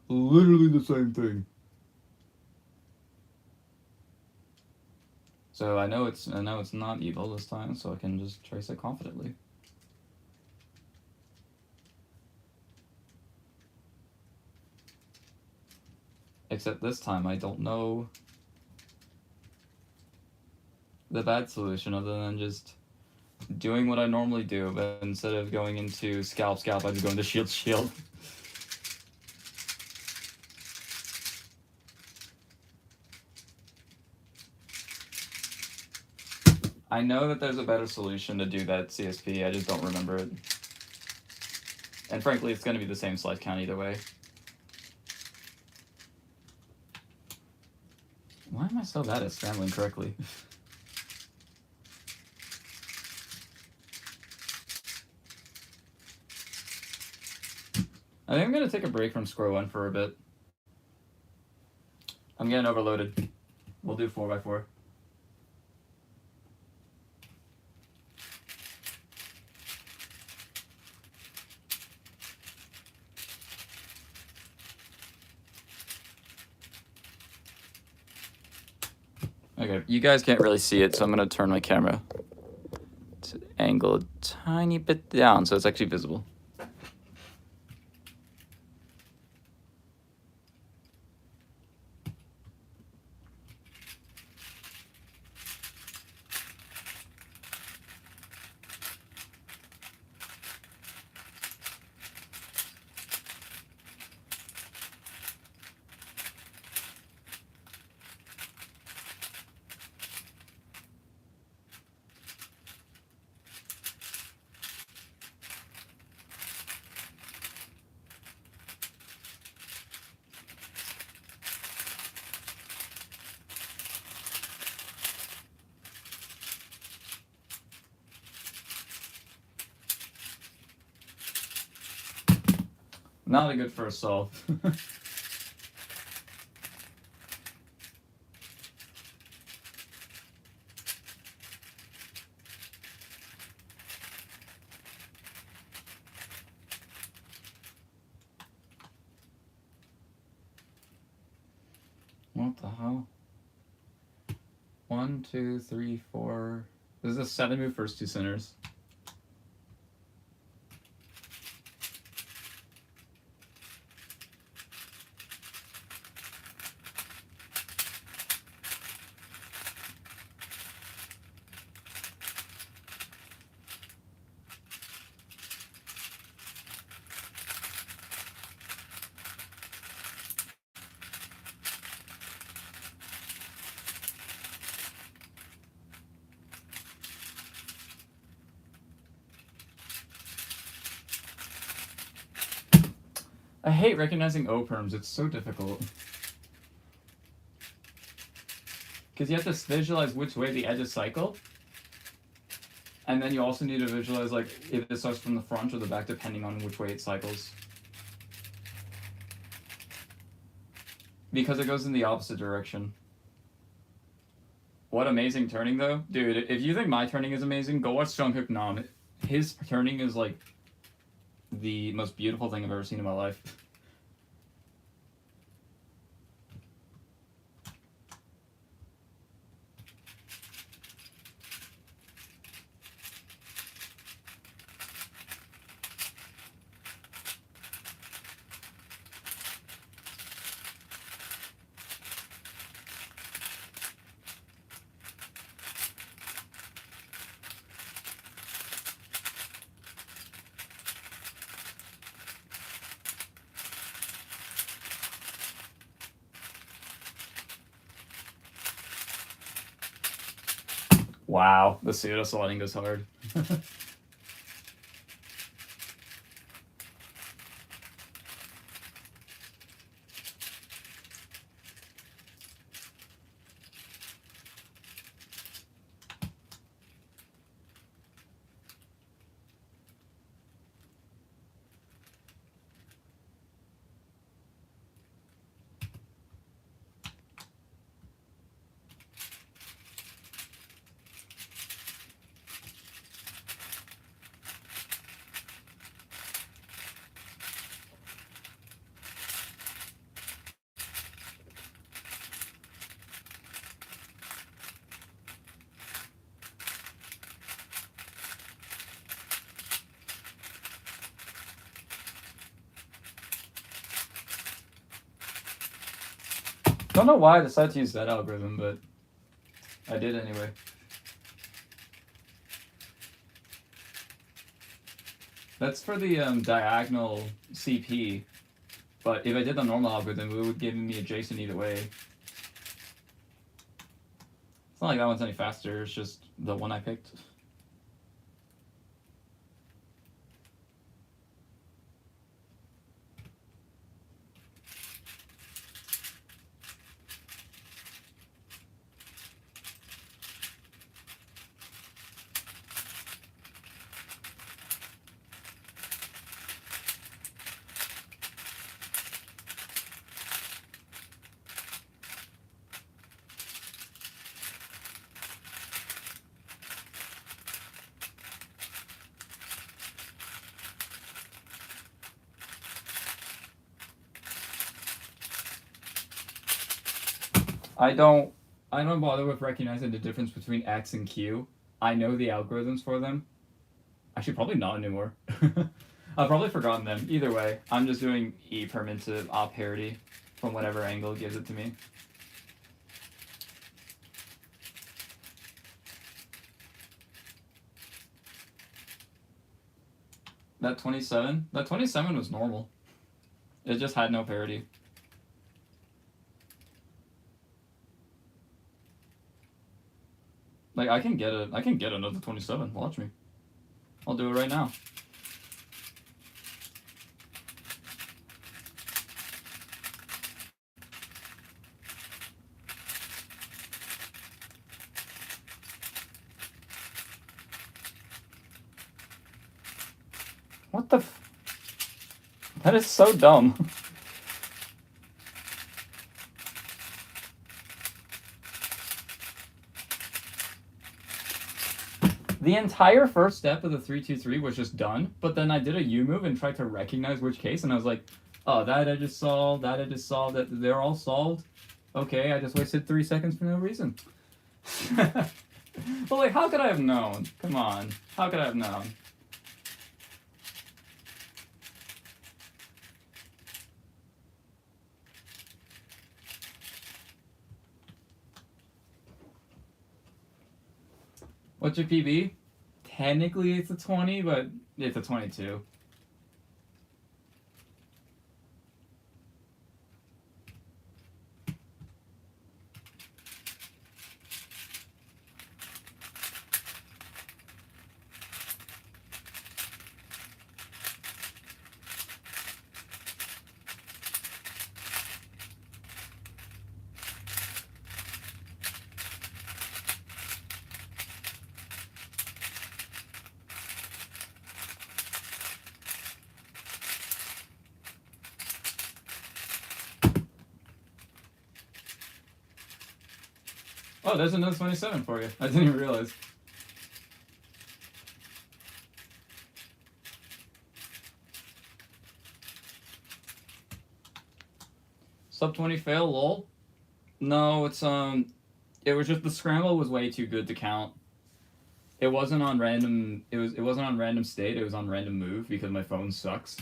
literally the same thing. So I know it's not evil this time, so I can just trace it confidently. Except this time I don't know the bad solution other than just doing what I normally do, but instead of going into scalp, I just go into shield. I know that there's a better solution to do that CSP, I just don't remember it. And frankly, it's going to be the same slide count either way. Why am I so bad at scrambling correctly? I think I'm going to take a break from Squan for a bit. I'm getting overloaded. We'll do 4x4. Okay, you guys can't really see it, so I'm going to turn my camera to angle a tiny bit down so it's actually visible. Not a good first solve. What the hell? 1, 2, 3, 4. This is a 7 move first two centers. I hate recognizing O-perms, it's so difficult. Because you have to visualize which way the edges cycle. And then you also need to visualize like if it starts from the front or the back depending on which way it cycles. Because it goes in the opposite direction. What amazing turning though. Dude, if you think my turning is amazing, go watch Jungkook Nam. His turning is like the most beautiful thing I've ever seen in my life. Wow, the pseudo sliding goes hard. Don't know why I decided to use that algorithm, but I did anyway. That's for the diagonal CP, but if I did the normal algorithm, it would give me adjacent either way. It's not like that one's any faster, it's just the one I picked. I don't bother with recognizing the difference between X and Q. I know the algorithms for them. Actually, probably not anymore. I've probably forgotten them. Either way, I'm just doing E perm to op parity from whatever angle it gives it to me. That 27 was normal. It just had no parity. Like, I can get another 27. Watch me. I'll do it right now. What the That is so dumb. The entire first step of the 3-2-3 was just done, but then I did a U move and tried to recognize which case, and I was like, oh, that edge is solved, that edge is solved, that they're all solved. Okay, I just wasted 3 seconds for no reason. But like, how could I have known? Come on, how could I have known? What's your PB? Technically it's a 20, but it's a 22. Oh, there's another 27 for you. I didn't even realize. Sub 20 fail, lol. No, it's it was just the scramble was way too good to count. It wasn't on random it wasn't on random state, it was on random move because my phone sucks.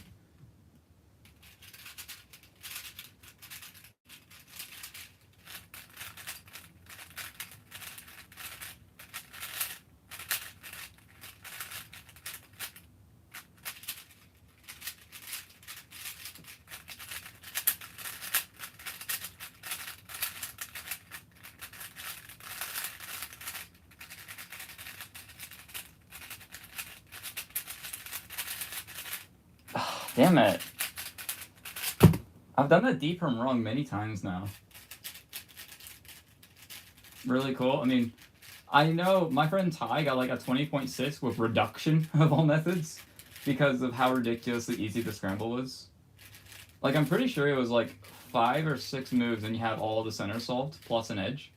Damn it. I've done that D perm wrong many times now. Really cool. I mean, I know my friend Ty got like a 20.6 with reduction of all methods because of how ridiculously easy the scramble was. Like, I'm pretty sure it was like 5 or 6 moves and you had all the center solved plus an edge,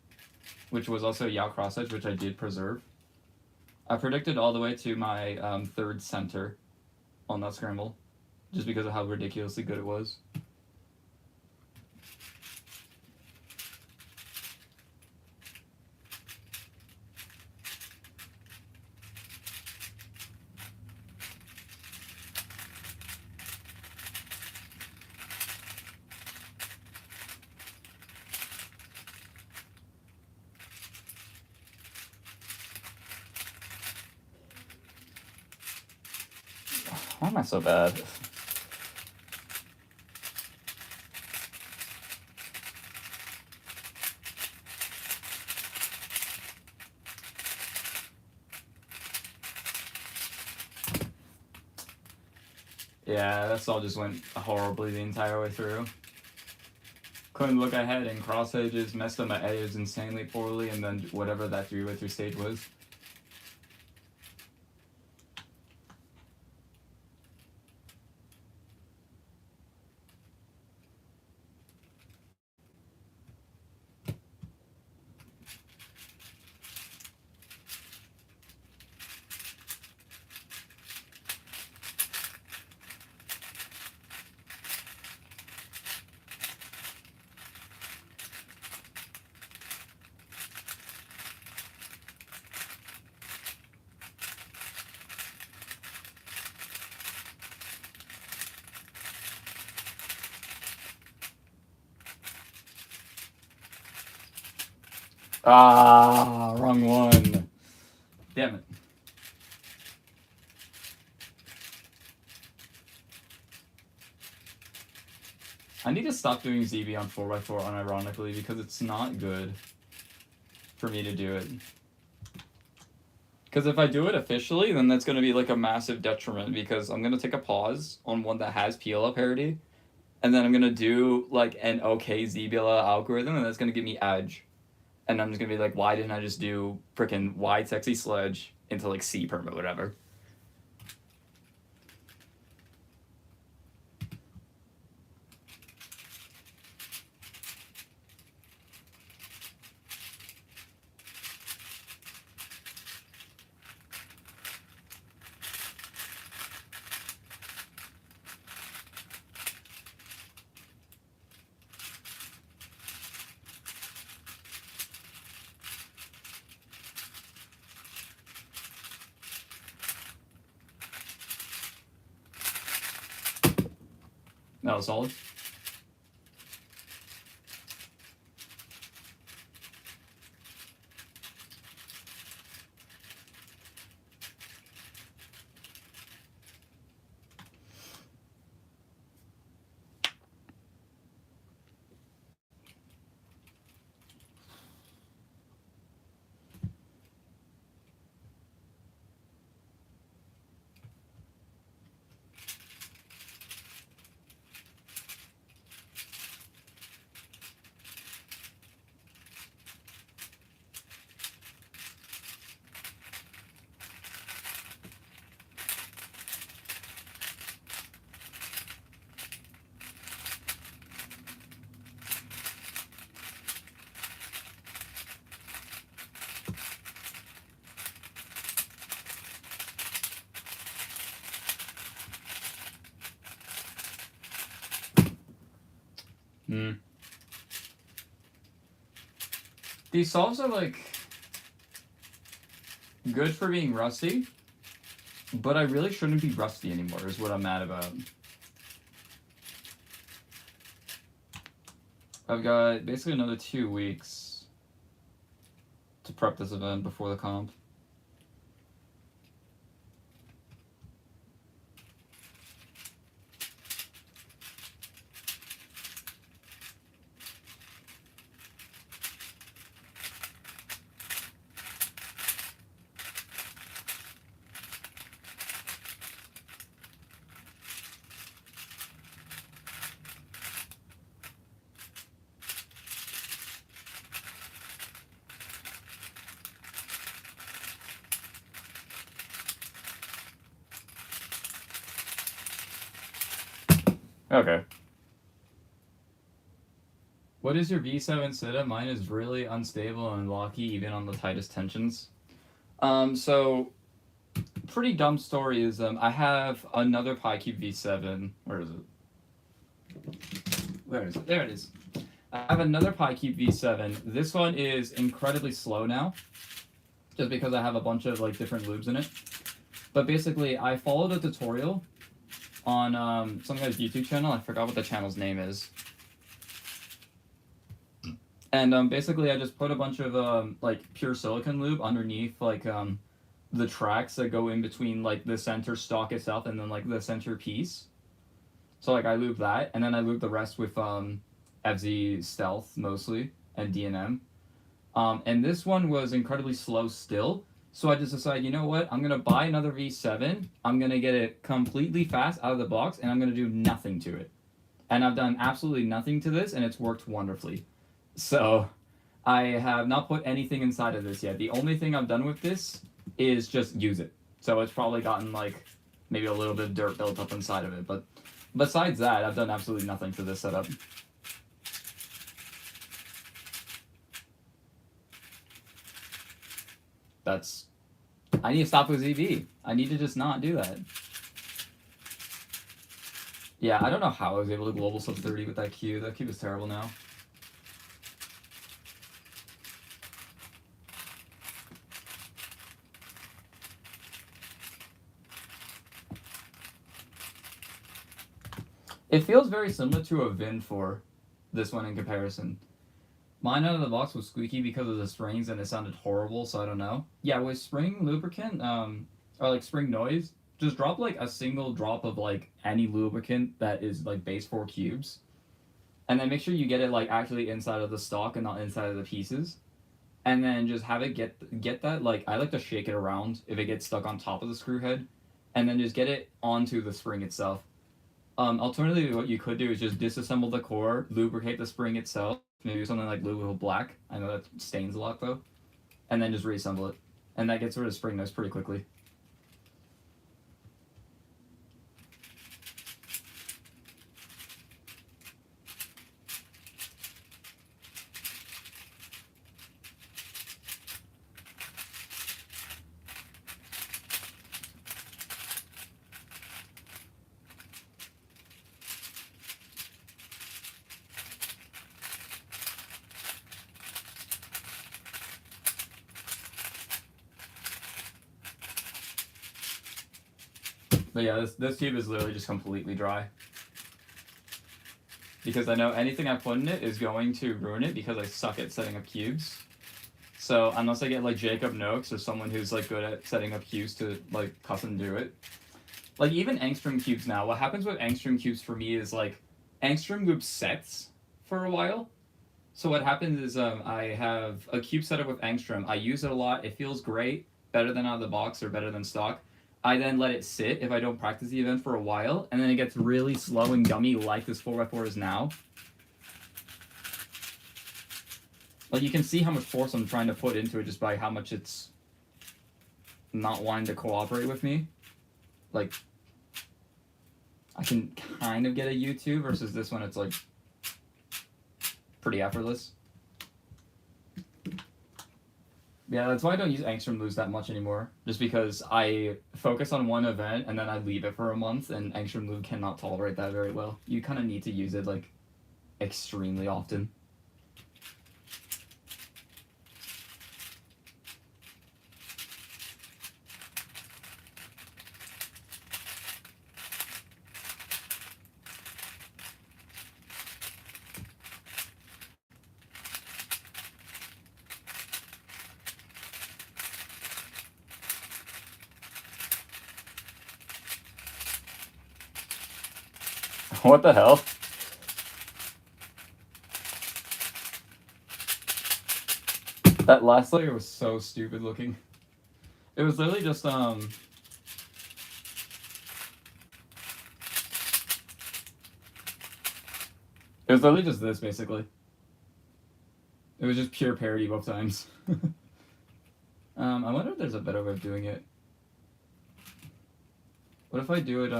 which was also Yao cross edge, which I did preserve. I predicted all the way to my third center on that scramble, just because of how ridiculously good it was. Why am I so bad? Yeah, that saw just went horribly the entire way through. Couldn't look ahead in cross edges, messed up my edges insanely poorly, and then whatever that 3x3 stage was. Ah, wrong one. Damn it. I need to stop doing ZB on 4x4 unironically because it's not good for me to do it. Because if I do it officially, then that's going to be like a massive detriment because I'm going to take a pause on one that has PLA parity, and then I'm going to do like an okay ZBLA algorithm, and that's going to give me edge. And I'm just going to be like, why didn't I just do frickin' wide sexy sledge into like C perm or whatever? That was solid. These solves are like good for being rusty, but I really shouldn't be rusty anymore is what I'm mad about. I've got basically another 2 weeks to prep this event before the comp. Okay. What is your V7 sit-up? Mine is really unstable and locky even on the tightest tensions. So pretty dumb story is I have another PyCube V7. Where is it? Where is it? There it is. I have another PyCube V7. This one is incredibly slow now, just because I have a bunch of like different loops in it. But basically, I followed a tutorial on some guy's YouTube channel. I forgot what the channel's name is. And basically, I just put a bunch of like pure silicon lube underneath like the tracks that go in between like the center stock itself and then like the center piece. So like I lube that, and then I lube the rest with FZ Stealth mostly and DNM. And this one was incredibly slow still. So I just decided, you know what? I'm gonna buy another V7. I'm gonna get it completely fast out of the box, and I'm gonna do nothing to it. And I've done absolutely nothing to this, and it's worked wonderfully. So I have not put anything inside of this yet. The only thing I've done with this is just use it. So it's probably gotten like maybe a little bit of dirt built up inside of it. But besides that, I've done absolutely nothing to this setup. I need to stop with ZV. I need to just not do that. Yeah, I don't know how I was able to global sub 30 with that cube. That cube is terrible now. It feels very similar to a Vin 4, this one in comparison. Mine out of the box was squeaky because of the springs and it sounded horrible, so I don't know. Yeah, with spring lubricant, or like spring noise, just drop like a single drop of like any lubricant that is like base 4 cubes. And then make sure you get it like actually inside of the stock and not inside of the pieces. And then just have it get that, like, I like to shake it around if it gets stuck on top of the screw head. And then just get it onto the spring itself. Alternatively, what you could do is just disassemble the core, lubricate the spring itself, maybe something like Louisville Black. I know that stains a lot though. And then just reassemble it. And that gets rid of spring noise pretty quickly. But yeah, this tube is literally just completely dry. Because I know anything I put in it is going to ruin it because I suck at setting up cubes. So unless I get like Jacob Noakes or someone who's like good at setting up cubes to like custom do it. Like even angstrom cubes now, what happens with angstrom cubes for me is like angstrom loop sets for a while. So what happens is I have a cube setup with angstrom. I use it a lot. It feels great, better than out of the box or better than stock. I then let it sit if I don't practice the event for a while, and then it gets really slow and gummy like this 4x4 is now. Like you can see how much force I'm trying to put into it just by how much it's not wanting to cooperate with me. Like, I can kind of get a U2 versus this one, it's like pretty effortless. Yeah, that's why I don't use angstrom loops that much anymore. Just because I focus on one event and then I leave it for a month, and angstrom loop cannot tolerate that very well. You kind of need to use it like extremely often. What the hell? That last layer was so stupid looking. It was literally just It was literally just this, basically. It was just pure parody both times. I wonder if there's a better way of doing it. What if I do it,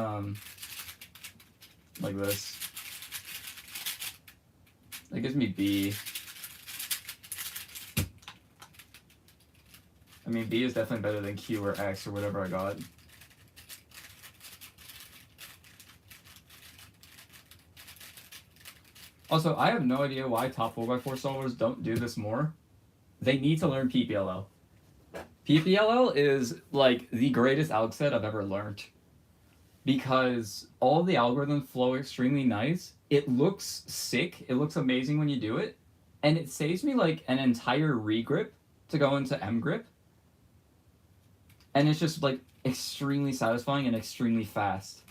like this? That gives me B. I mean, B is definitely better than Q or X or whatever I got. Also, I have no idea why top 4x4 solvers don't do this more. They need to learn PPLL. PPLL is like the greatest alg set I've ever learned. Because all the algorithms flow extremely nice. It looks sick. It looks amazing when you do it. And it saves me like an entire regrip to go into M grip. And it's just like extremely satisfying and extremely fast.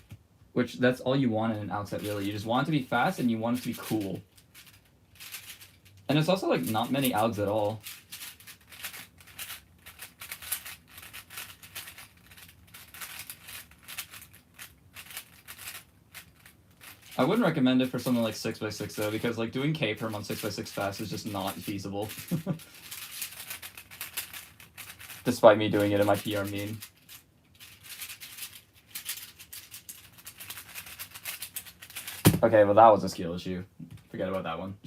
Which that's all you want in an alg set, really. You just want it to be fast and you want it to be cool. And it's also like not many algs at all. I wouldn't recommend it for something like 6x6 though, because like doing K-perm on 6x6 fast is just not feasible. Despite me doing it in my PR mean. Okay, well that was a skill issue. Forget about that one.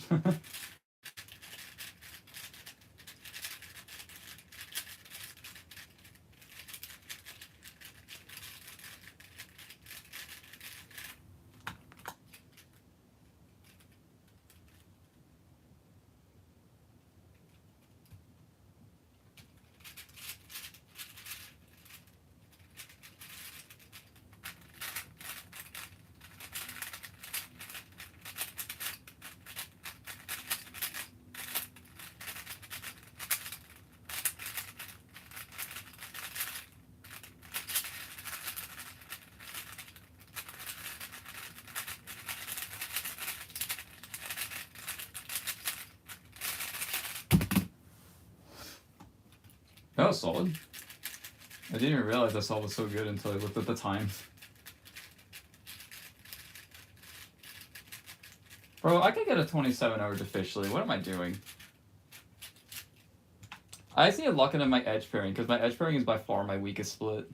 That was solid. I didn't even realize that solve was so good until I looked at the time. Bro, I could get a 27 officially. What am I doing? I see a luck into my edge pairing, because my edge pairing is by far my weakest split.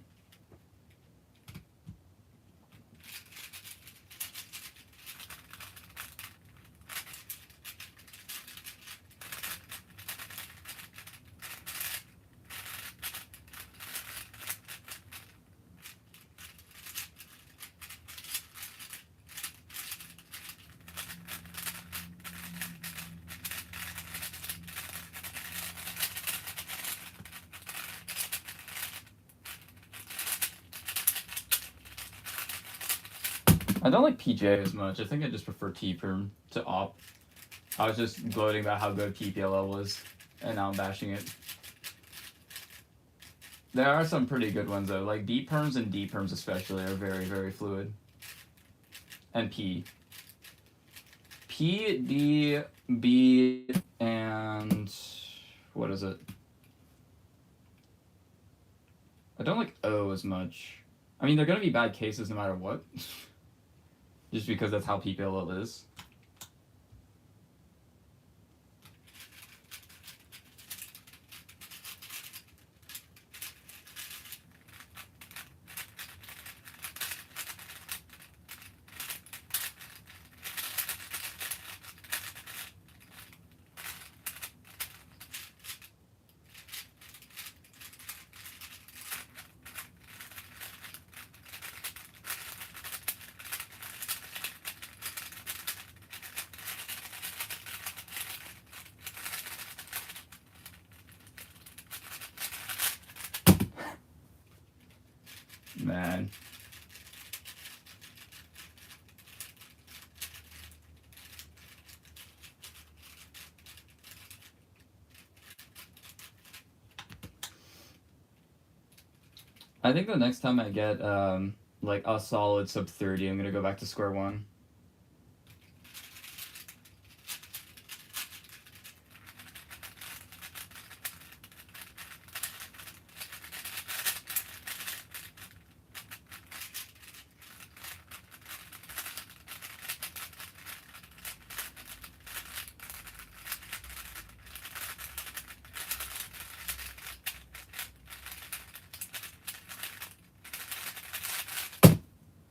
I don't like PJ as much. I think I just prefer T-perm to op. I was just gloating about how good PPLL was, and now I'm bashing it. There are some pretty good ones though, like D perms and D perms especially are very, very fluid. And P, D, B, and what is it? I don't like O as much. I mean, they're gonna be bad cases no matter what. Just because that's how PPLL is. Man. I think the next time I get like a solid sub 30, I'm gonna go back to square one.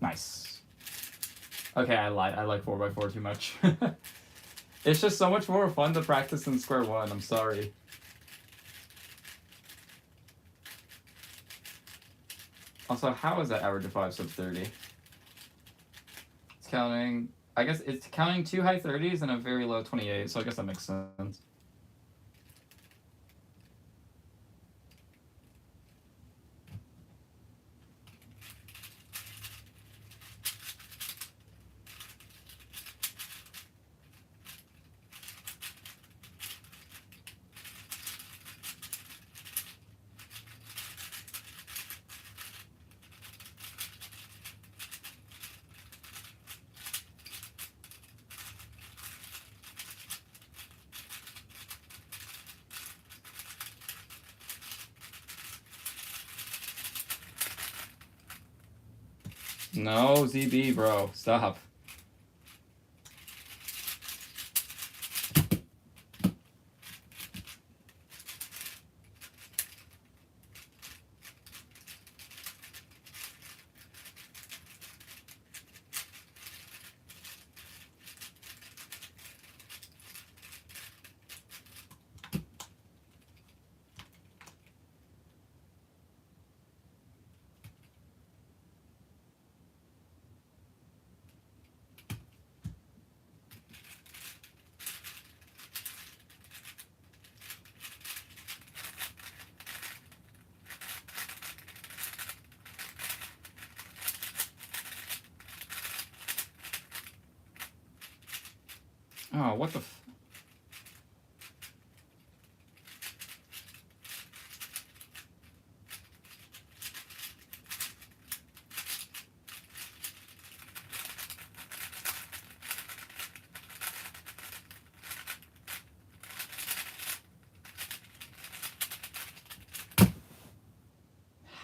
Nice. Okay, I lied. I like 4x4 too much. It's just so much more fun to practice than square one. I'm sorry. Also, how is that average of 5 sub 30? It's counting. I guess it's counting 2 high 30s and a very low 28, so I guess that makes sense. No, ZB, bro. Stop. Oh, what the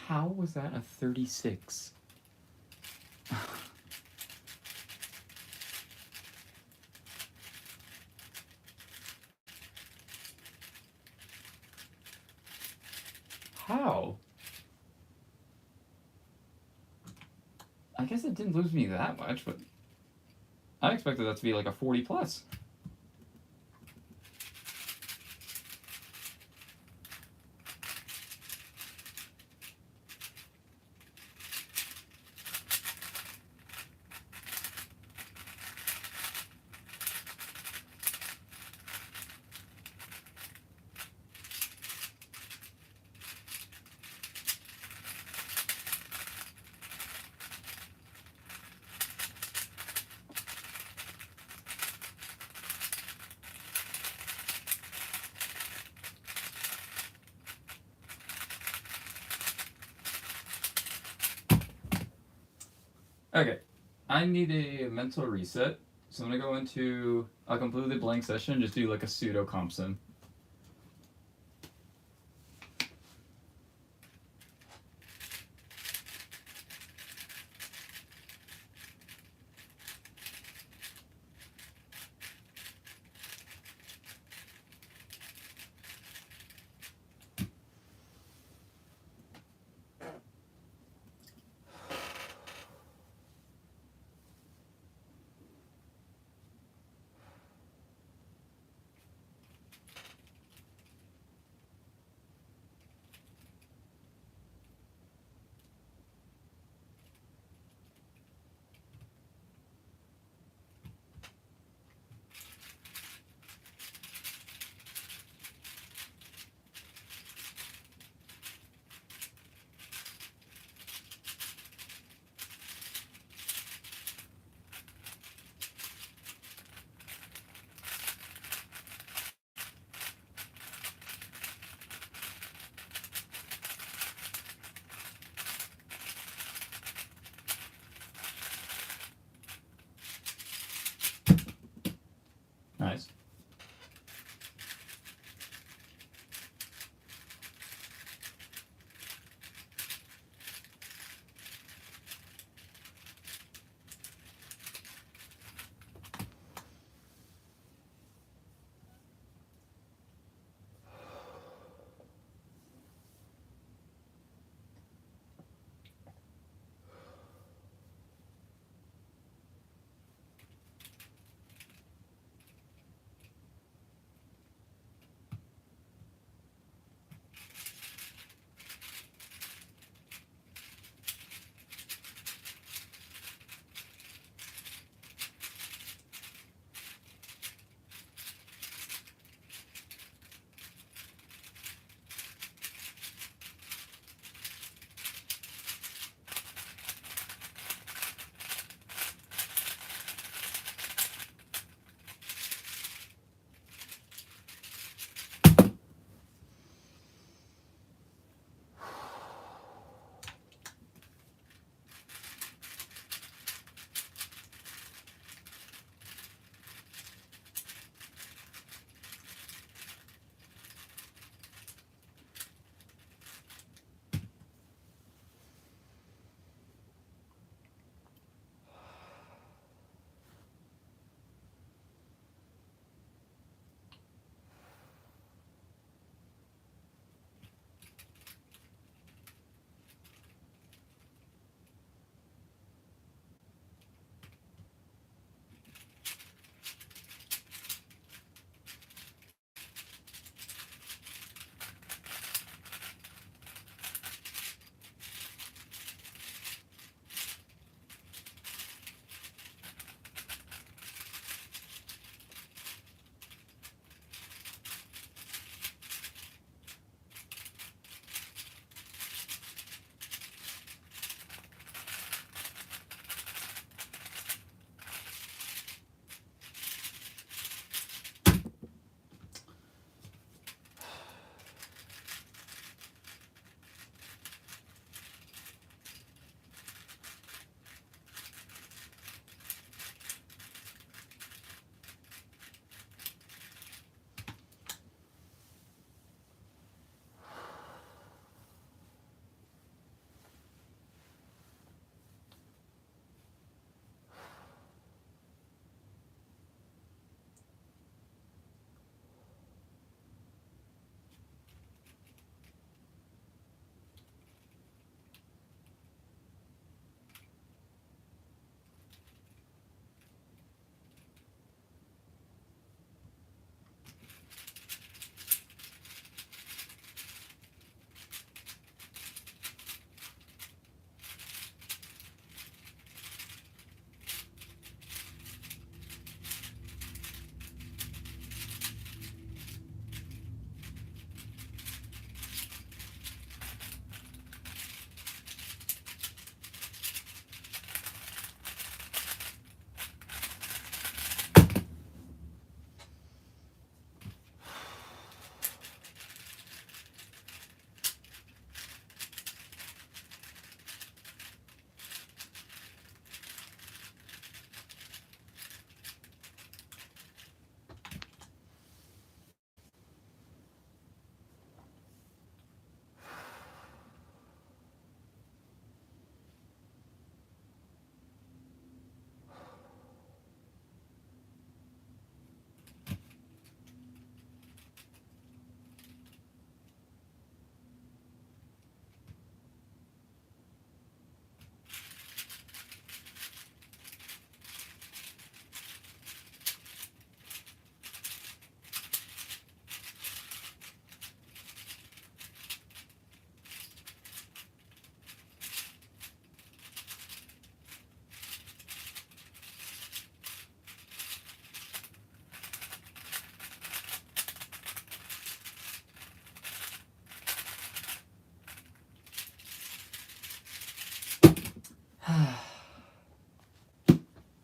How was that a 36? How? I guess it didn't lose me that much, but I expected that to be like a 40 plus. Okay, I need a mental reset, so I'm gonna go into a completely blank session and just do like a pseudo comp sim.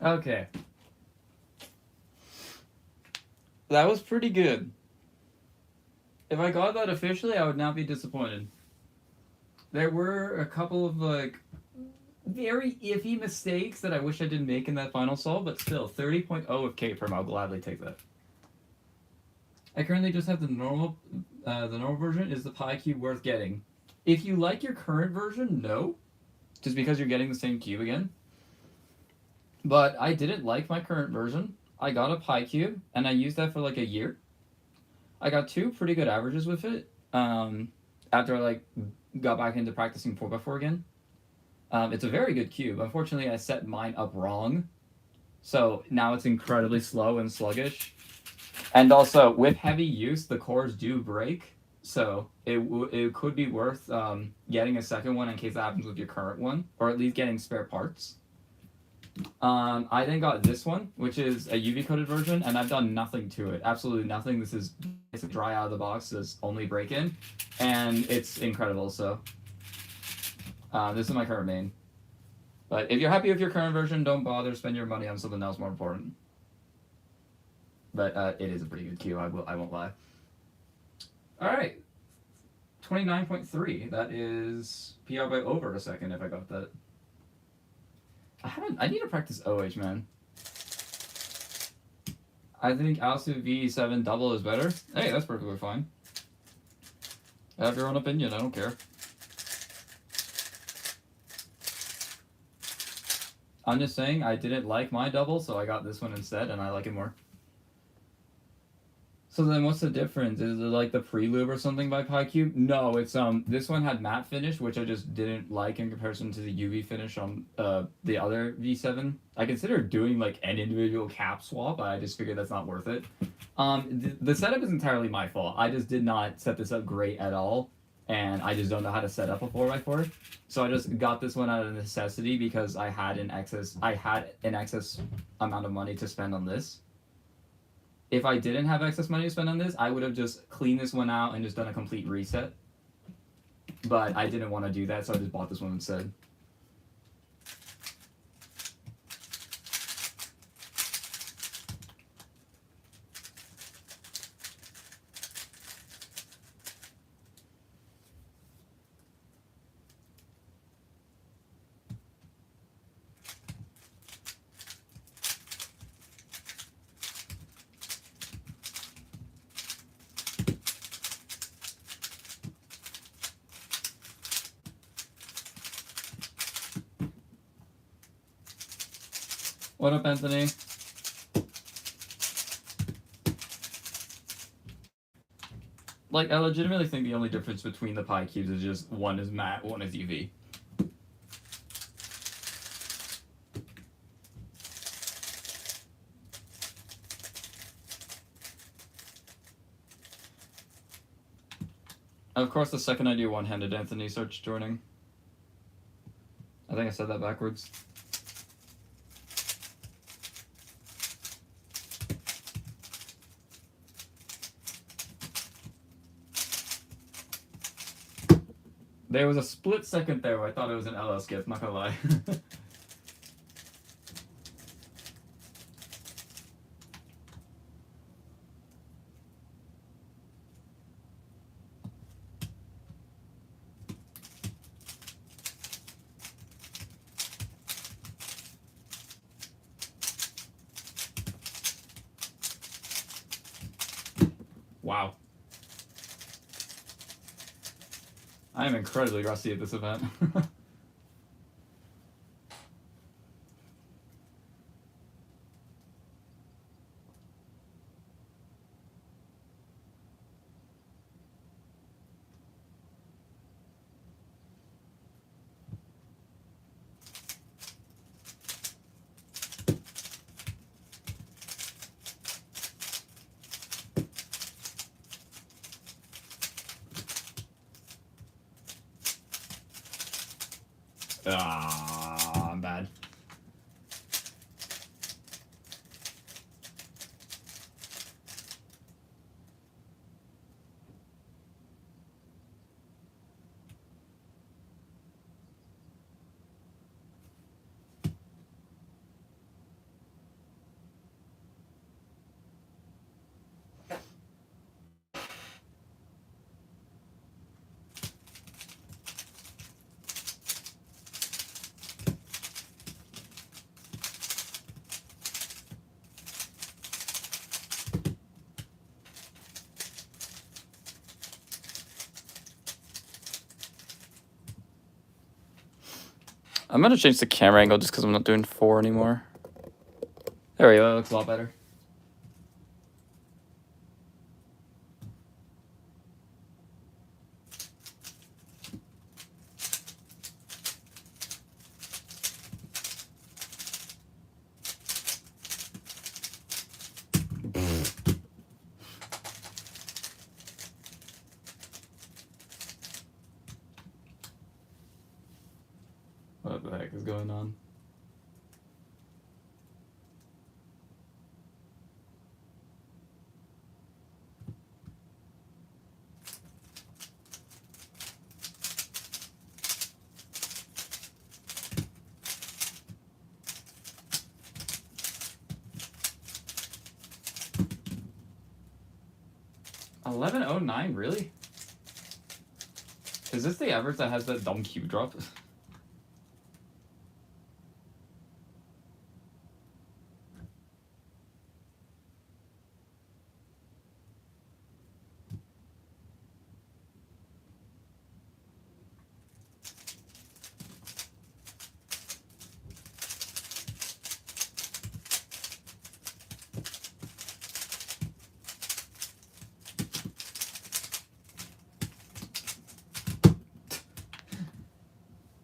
Okay. That was pretty good. If I got that officially, I would not be disappointed. There were a couple of, like, very iffy mistakes that I wish I didn't make in that final solve, but still, 30.0 of K-Perm, I'll gladly take that. I currently just have the normal version. Is the Pi Cube worth getting? If you like your current version, no. Just because you're getting the same cube again. But I didn't like my current version. I got a Pi Cube, and I used that for like a year. I got 2 pretty good averages with it. After I like got back into practicing 4x4 again. It's a very good cube. Unfortunately, I set mine up wrong. So now it's incredibly slow and sluggish. And also, with heavy use, the cores do break. So it could be worth getting a second one in case that happens with your current one. Or at least getting spare parts. I then got this one, which is a UV coated version, and I've done nothing to it. Absolutely nothing. This is basically dry out of the box. This only break in, and it's incredible. So this is my current main. But if you're happy with your current version, don't bother. Spend your money on something else more important. But it is a pretty good cube. I won't lie. All right, 29.3. That is PR by over a second. If I got that. I need to practice OH, man. I think Alsu V7 double is better. Hey, that's perfectly fine. Have your own opinion, I don't care. I'm just saying I didn't like my double, so I got this one instead, and I like it more. So then what's the difference? Is it like the pre-lube or something by PyCube? No, it's this one had matte finish, which I just didn't like in comparison to the UV finish on the other V7. I considered doing like an individual cap swap, but I just figured that's not worth it. The setup is entirely my fault. I just did not set this up great at all, and I just don't know how to set up a 4x4. So I just got this one out of necessity because I had an excess amount of money to spend on this. If I didn't have excess money to spend on this, I would have just cleaned this one out and just done a complete reset. But I didn't want to do that, so I just bought this one instead. What up, Anthony? Like, I legitimately think the only difference between the Pi cubes is just one is matte, one is UV. Of course, the second I do one-handed, Anthony starts joining. I think I said that backwards. There was a split second there where I thought it was an LL skip, not gonna lie. Wow. I am incredibly rusty at this event. Ah, I'm bad. I'm gonna change the camera angle just because I'm not doing 4 anymore. There we go, that looks a lot better. What the heck is going on? $11.09, really? Is this the average that has that dumb Q drop?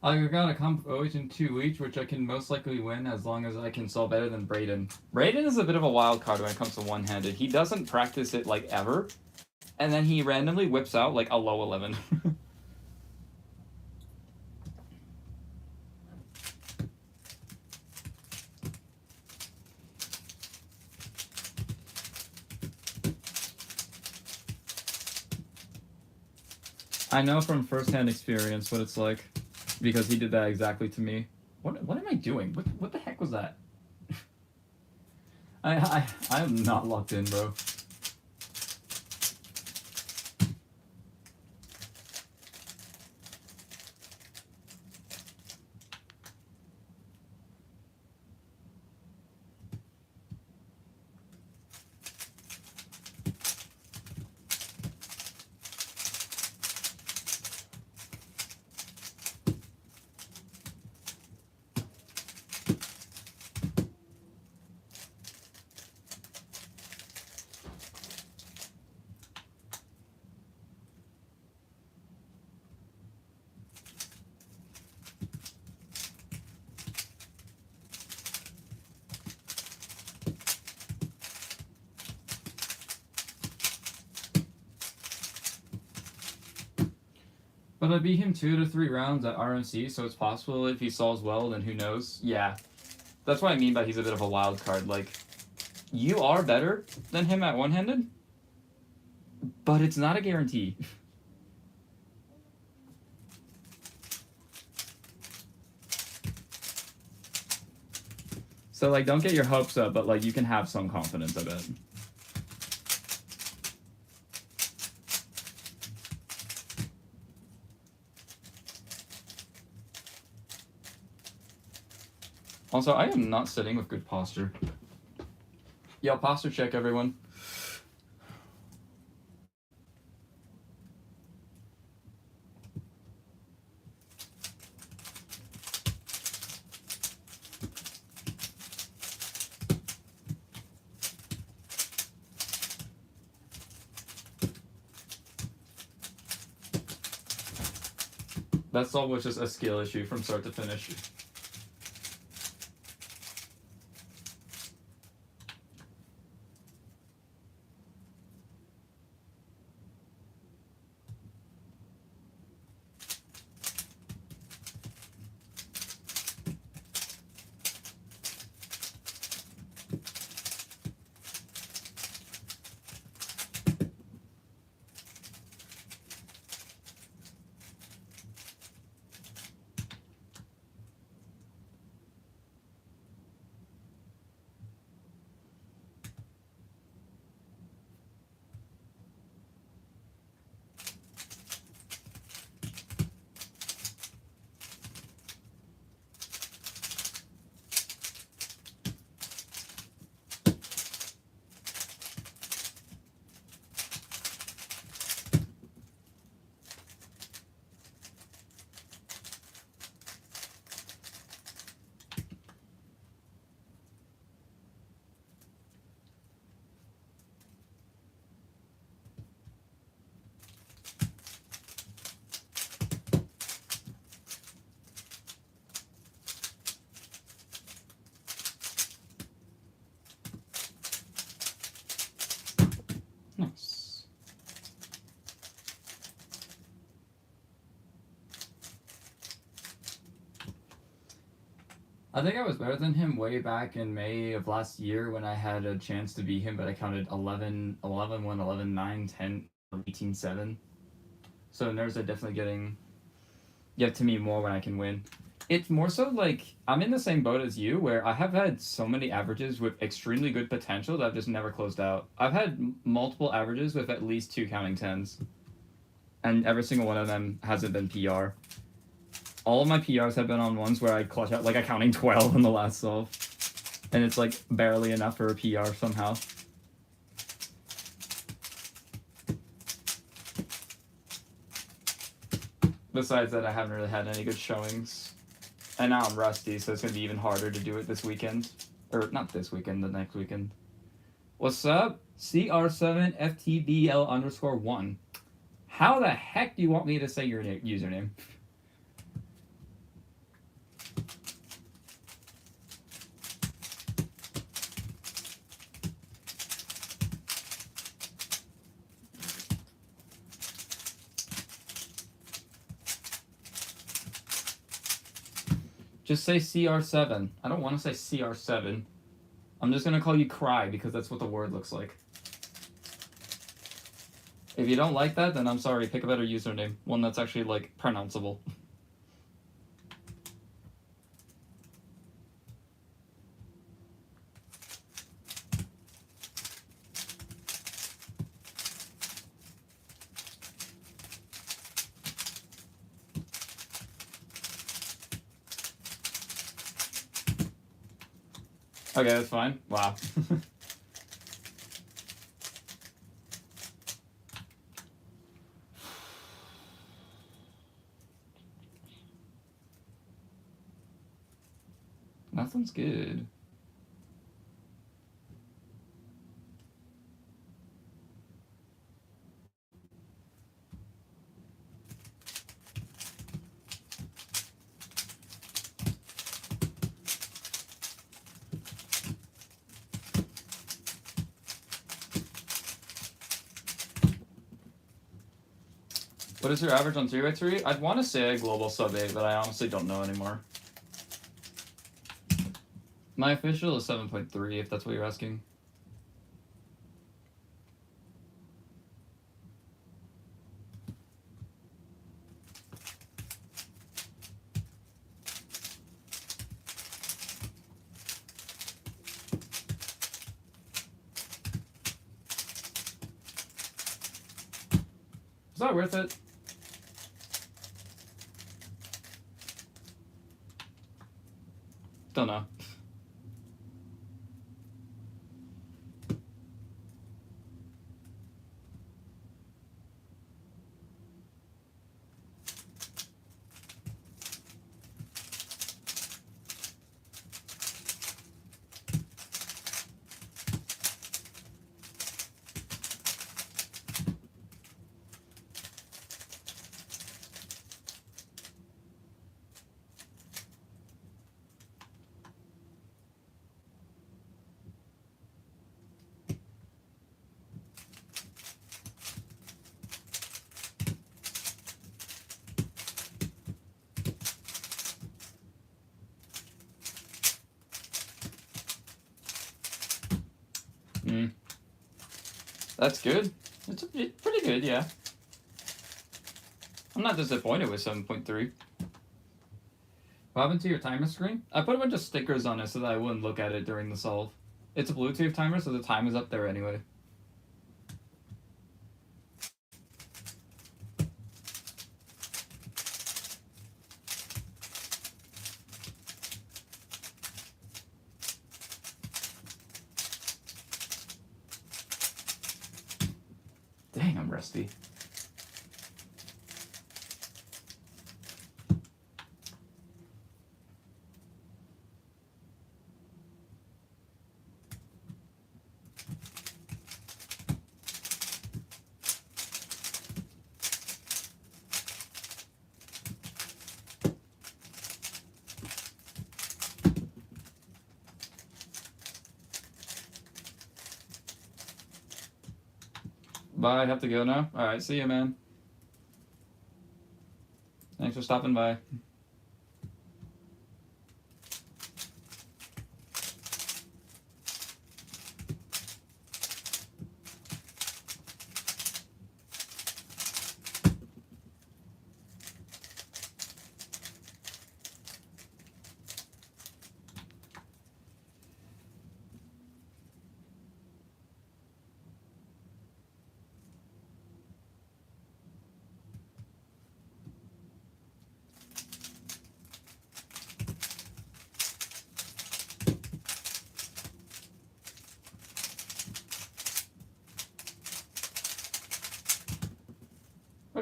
I got a comp in 2 each, which I can most likely win as long as I can solve better than Brayden. Brayden is a bit of a wild card when it comes to one-handed. He doesn't practice it like ever, and then he randomly whips out like a low 11. I know from first-hand experience what it's like, because he did that exactly to me. What am I doing? What the heck was that? I am not locked in, bro. But I beat him 2 to 3 rounds at RMC, so it's possible if he solves well, then who knows? Yeah. That's what I mean by he's a bit of a wild card. Like, you are better than him at one-handed, but it's not a guarantee. So, like, don't get your hopes up, but, like, you can have some confidence, I bet. Also, I am not sitting with good posture. Yo, posture check, everyone. That's all was just a skill issue from start to finish. I think I was better than him way back in May of last year when I had a chance to beat him, but I counted 11, 11, 1, 11, 9, 10, 18, 7. So nerds are definitely get to me more when I can win. It's more so like I'm in the same boat as you where I have had so many averages with extremely good potential that I've just never closed out. I've had multiple averages with at least 2 counting 10s, and every single one of them hasn't been PR. All of my PRs have been on ones where I clutch out like a counting 12 in the last solve, and it's like barely enough for a PR somehow. Besides that, I haven't really had any good showings. And now I'm rusty, so it's going to be even harder to do it this weekend. Or not this weekend, the next weekend. What's up? CR7FTBL_1. How the heck do you want me to say your username? Just say CR7. I don't want to say CR7. I'm just going to call you Cry because that's what the word looks like. If you don't like that, then I'm sorry. Pick a better username. One that's actually, like, pronounceable. Okay, that's fine. Wow. Nothing's good. What is your average on 3x3? I'd want to say a global sub 8, but I honestly don't know anymore. My official is 7.3, if that's what you're asking. Is that worth it? Don't know. That's good. It's pretty good, yeah. I'm not disappointed with 7.3. What happened to your timer screen? I put a bunch of stickers on it so that I wouldn't look at it during the solve. It's a Bluetooth timer, so the time is up there anyway. Dang, I'm rusty. Bye, I have to go now. Alright, see you, man. Thanks for stopping by.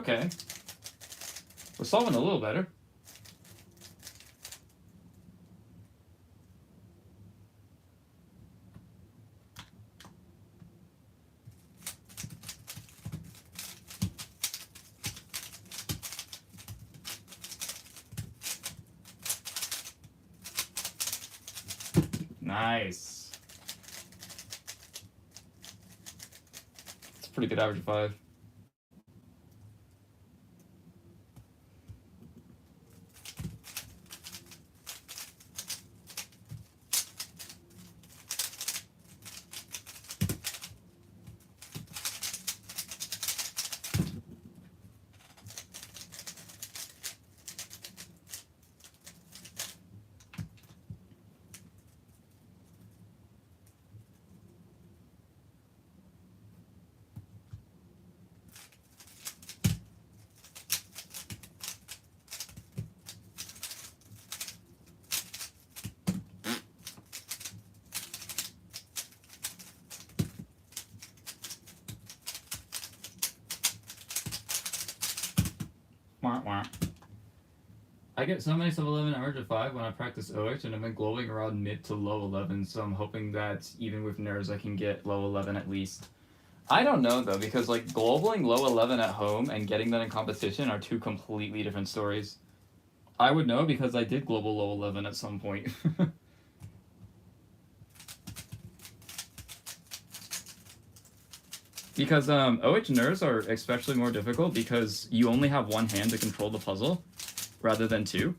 Okay. We're solving a little better. Nice. It's a pretty good average of 5. Wah, wah. I get so many sub-11 average of 5 when I practice OH, and I've been globing around mid to low 11, so I'm hoping that even with nerves I can get low 11 at least. I don't know, though, because like globing low 11 at home and getting that in competition are two completely different stories. I would know because I did global low 11 at some point. Because OH nerves are especially more difficult because you only have one hand to control the puzzle rather than two.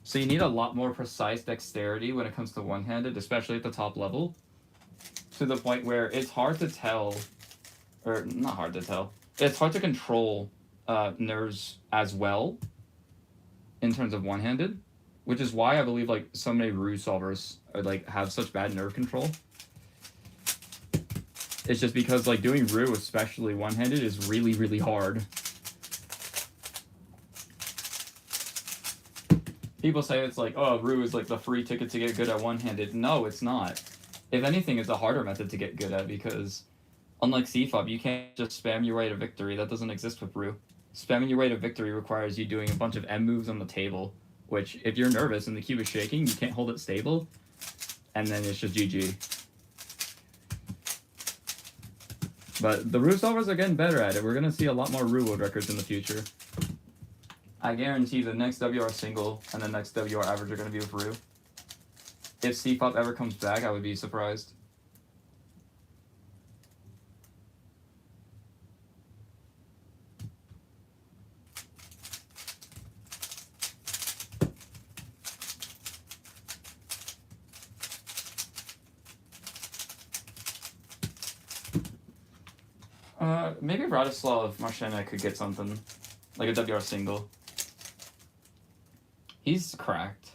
So you need a lot more precise dexterity when it comes to one-handed, especially at the top level, to the point where it's hard to tell, or not hard to tell, it's hard to control nerves as well in terms of one-handed, which is why I believe like so many ruse solvers are like have such bad nerve control. It's just because like doing Rue, especially one-handed, is really, really hard. People say it's like, oh, Rue is like the free ticket to get good at one-handed. No, it's not. If anything, it's a harder method to get good at because unlike C-Fob, you can't just spam your way to victory. That doesn't exist with Rue. Spamming your way to victory requires you doing a bunch of M moves on the table, which if you're nervous and the cube is shaking, you can't hold it stable, and then it's just GG. But the Rue solvers are getting better at it. We're going to see a lot more Rue world records in the future. I guarantee the next WR single and the next WR average are going to be with Rue. If C-Pop ever comes back, I would be surprised. Maybe Radislav Marshena could get something, like a WR single. He's cracked.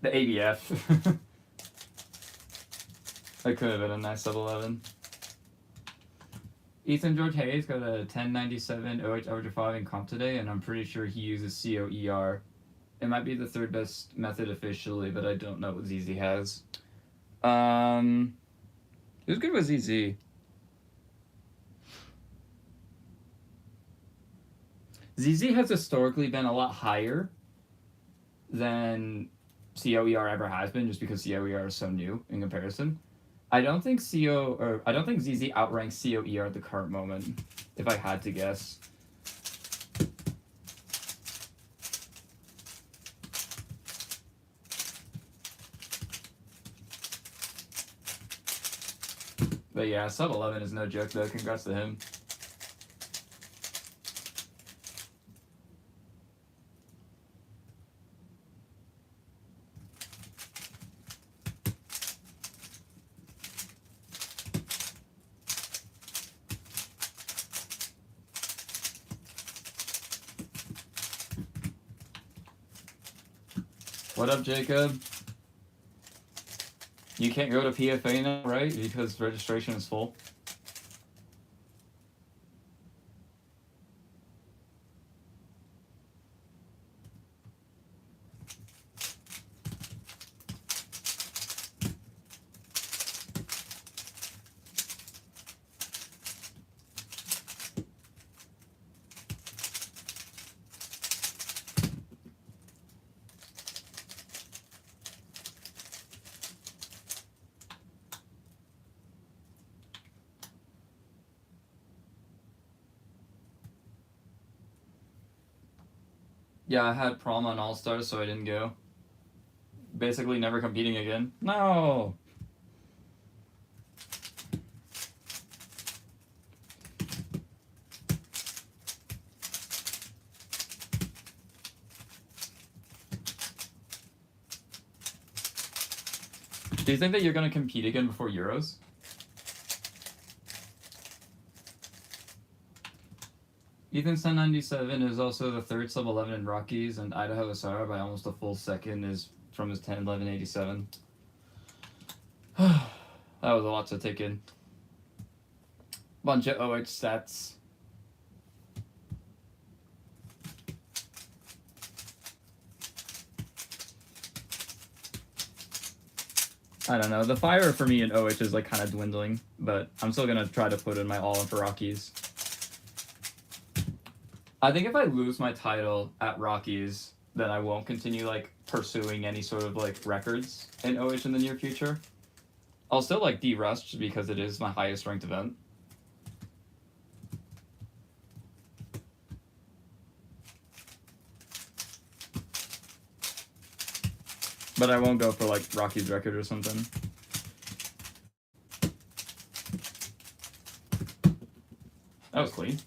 The ABF. That could have been a nice sub 11. Ethan George Hayes got a 1097 OH average 5 in comp today, and I'm pretty sure he uses COER. It might be the third best method officially, but I don't know what ZZ has. Who's good with ZZ? ZZ has historically been a lot higher than COER ever has been, just because COER is so new in comparison. I don't think ZZ outranks COER at the current moment, if I had to guess. But yeah, sub 11 is no joke though. Congrats to him. What up, Jacob? You can't go to PFA now, right? Because registration is full. Yeah, I had prom on All Stars, so I didn't go. Basically, never competing again. No. Do you think that you're going to compete again before Euros? Ethan's 1097 is also the third sub 11 in Rockies, and Idaho Asara by almost a full second is from his 101187. That was a lot to take in. Bunch of OH stats. I don't know. The fire for me in OH is like kind of dwindling, but I'm still gonna try to put in my all in for Rockies. I think if I lose my title at Rockies, then I won't continue like pursuing any sort of like records in OH in the near future. I'll still like D-Rust because it is my highest ranked event. But I won't go for like Rockies record or something. That was clean.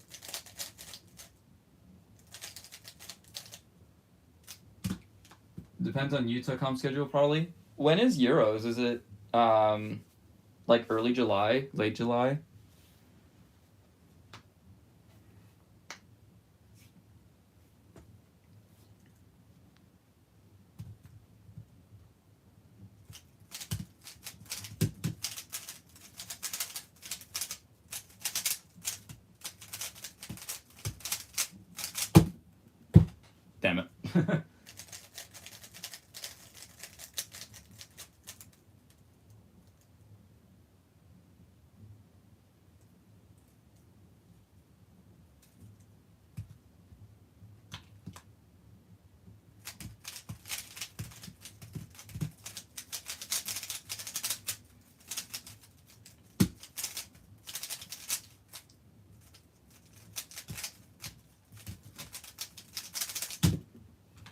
Depends on Utah comp schedule probably. When is Euros? Is it like early July, late July? Damn it.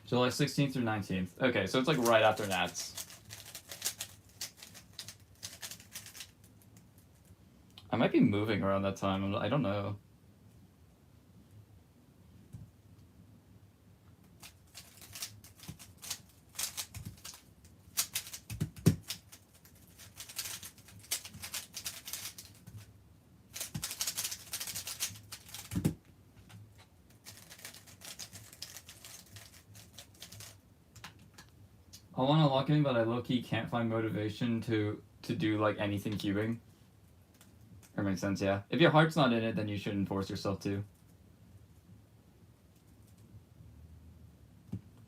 July 16th through 19th. Okay, so it's like right after Nats. I might be moving around that time. I don't know. I want to lock in, but I low-key can't find motivation to do like anything cubing. That makes sense, yeah. If your heart's not in it, then you shouldn't force yourself to.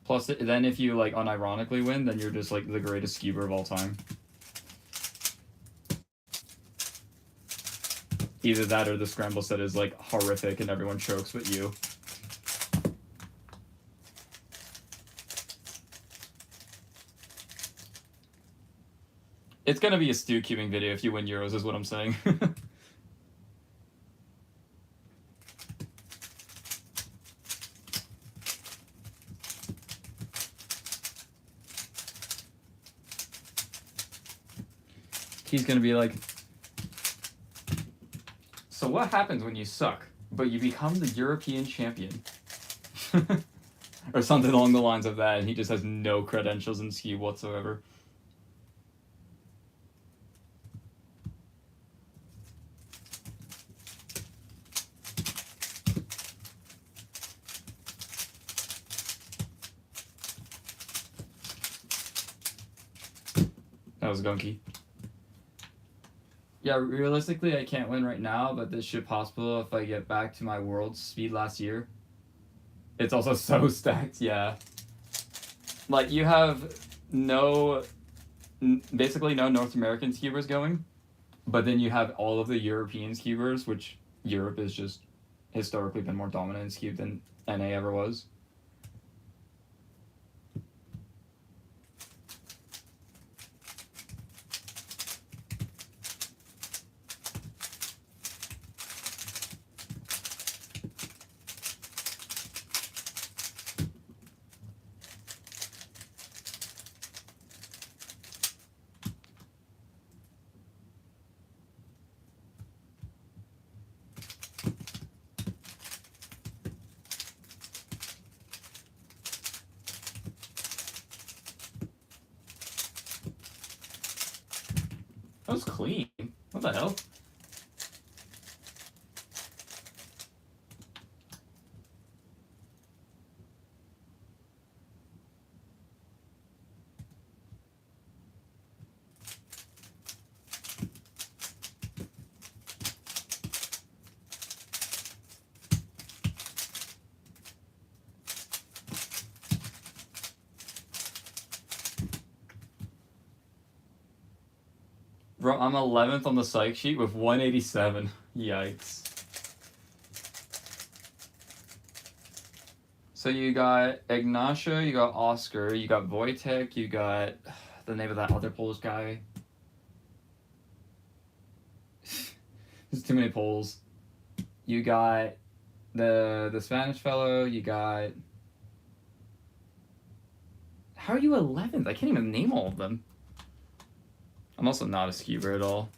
Plus, then if you like unironically win, then you're just like the greatest scuber of all time. Either that or the scramble set is like horrific and everyone chokes but you. It's gonna be a stew cubing video if you win Euros, is what I'm saying. He's gonna be like, so what happens when you suck, but you become the European champion? Or something along the lines of that, and he just has no credentials in ski whatsoever. That was gunky. Yeah, realistically, I can't win right now, but this should possible if I get back to my world speed last year. It's also so stacked, yeah. Like, you have basically no North American skivers going, but then you have all of the European skivers, which Europe has just historically been more dominant in ski than NA ever was. That was clean. What the hell? Bro, I'm 11th on the psych sheet with 187. Yikes. So you got Ignacio, you got Oscar, you got Wojtek, you got the name of that other Polish guy. There's too many Poles. You got the Spanish fellow, you got... How are you 11th? I can't even name all of them. I'm also not a skier at all.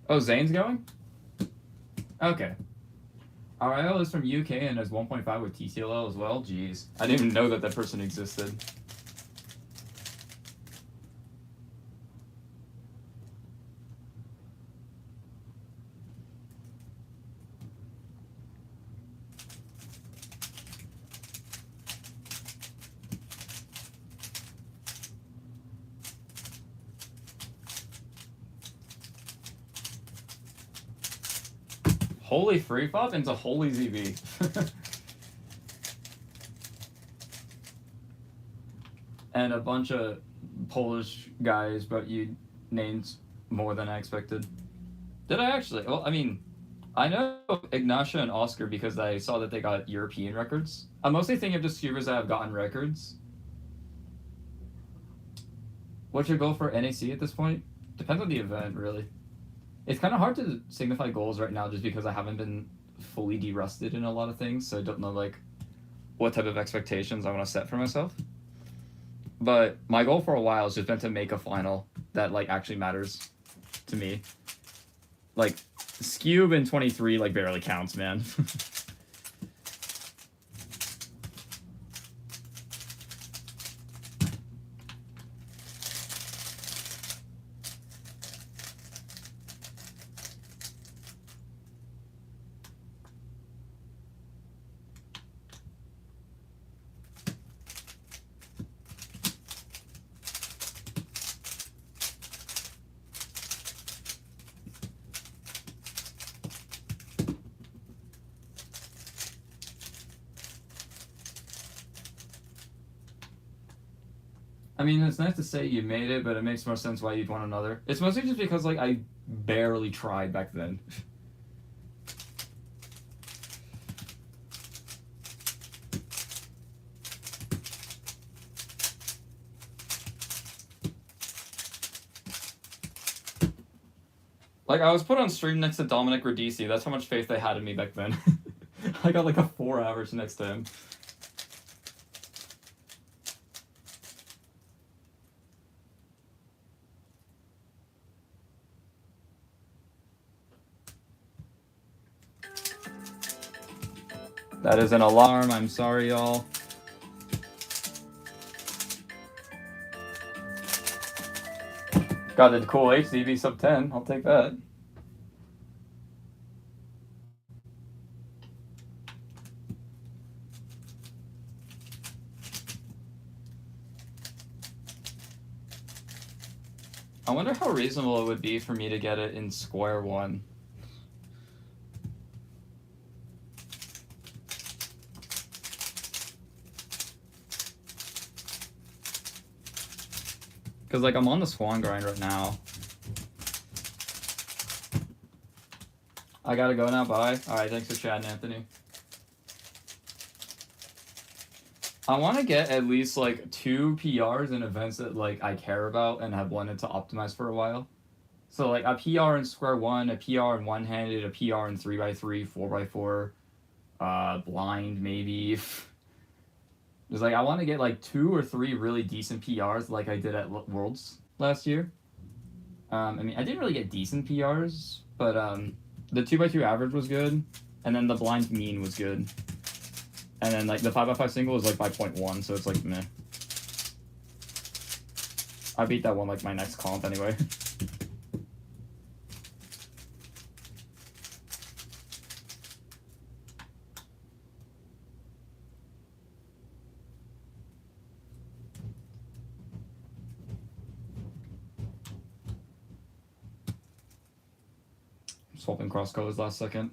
Oh, Zane's going? Okay. RIL is from UK and has 1.5 with TCLL as well? Jeez. I didn't even know that that person existed. Holy free flop into holy ZB. And a bunch of Polish guys, but you named more than I expected. Did I actually? Well, I mean, I know Ignacia and Oscar because I saw that they got European records. I'm mostly thinking of just skivers that have gotten records. What's your goal for NAC at this point? Depends on the event, really. It's kind of hard to signify goals right now just because I haven't been fully de-rusted in a lot of things, so I don't know like what type of expectations I want to set for myself. But my goal for a while has just been to make a final that like actually matters to me. Like Scube in 23 like barely counts, man. I mean, it's nice to say you made it, but it makes more sense why you'd want another. It's mostly just because, like, I barely tried back then. Like, I was put on stream next to Dominic Radici. That's how much faith they had in me back then. I got, like, a 4 average next to him. That is an alarm. I'm sorry, y'all. Got a cool HDV sub 10. I'll take that. I wonder how reasonable it would be for me to get it in square one. Because, like, I'm on the Squan grind right now. I gotta go now, bye. Alright, thanks for chatting, Anthony. I want to get at least, like, 2 PRs in events that, like, I care about and have wanted to optimize for a while. So, like, a PR in square one, a PR in one-handed, a PR in 3x3, 4x4, blind, maybe. It's like, I want to get, like, 2 or 3 really decent PRs like I did at Worlds last year. I mean, I didn't really get decent PRs, but the 2x2 average was good, and then the blind mean was good. And then, like, the 5x5 single was, like, 5.1, so it's, like, meh. I beat that one, like, my next comp anyway. Swapping cross colors last second.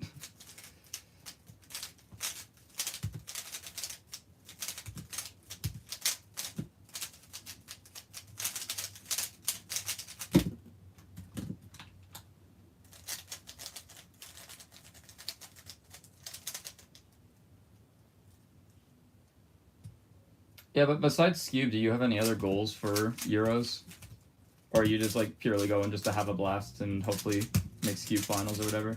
Yeah, but besides Scube, do you have any other goals for Euros? Or are you just, like, purely going just to have a blast and hopefully make Scube finals or whatever?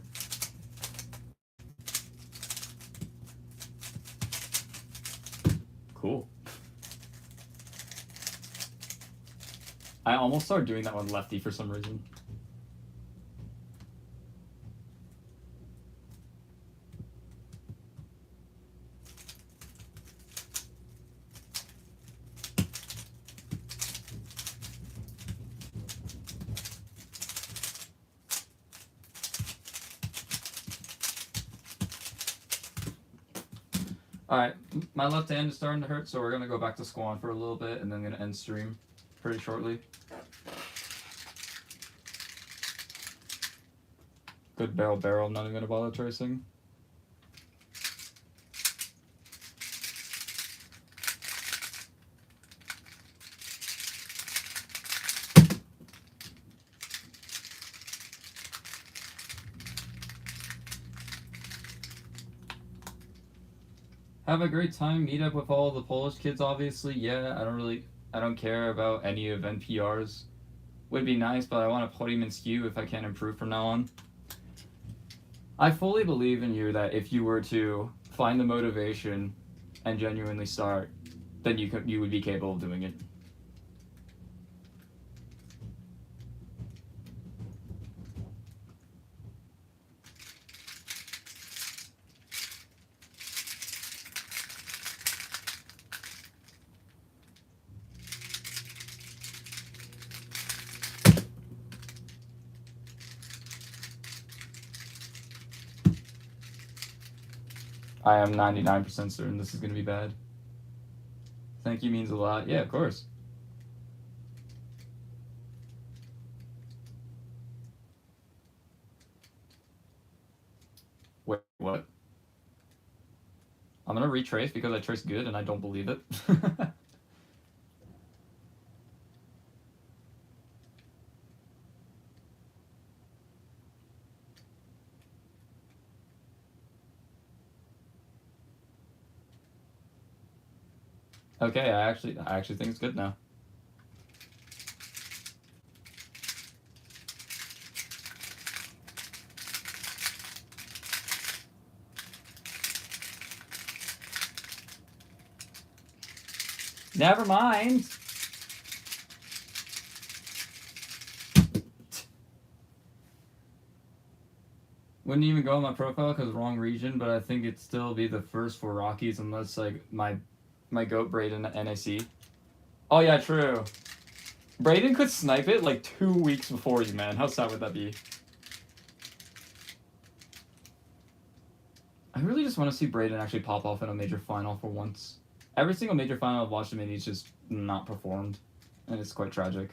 Cool. I almost started doing that one lefty for some reason. Alright, my left hand is starting to hurt, so we're going to go back to Squan for a little bit, and then I'm going to end stream pretty shortly. Good barrel, I'm not even going to bother tracing. Have a great time, meet up with all the Polish kids, obviously. Yeah, I don't care about any event PRs. Would be nice, but I want to podium and skew if I can improve from now on. I fully believe in you that if you were to find the motivation and genuinely start, then you would be capable of doing it. I am 99% certain this is going to be bad. Thank you means a lot. Yeah, of course. Wait, what? I'm going to retrace because I traced good and I don't believe it. Okay, I actually think it's good now. Never mind. Wouldn't even go on my profile because wrong region, but I think it'd still be the first for Rockies unless like my goat Braden NAC. Oh yeah, true. Braden could snipe it like 2 weeks before you, man. How sad would that be? I really just want to see Braden actually pop off in a major final for once. Every single major final I've watched him in, he's just not performed, and it's quite tragic.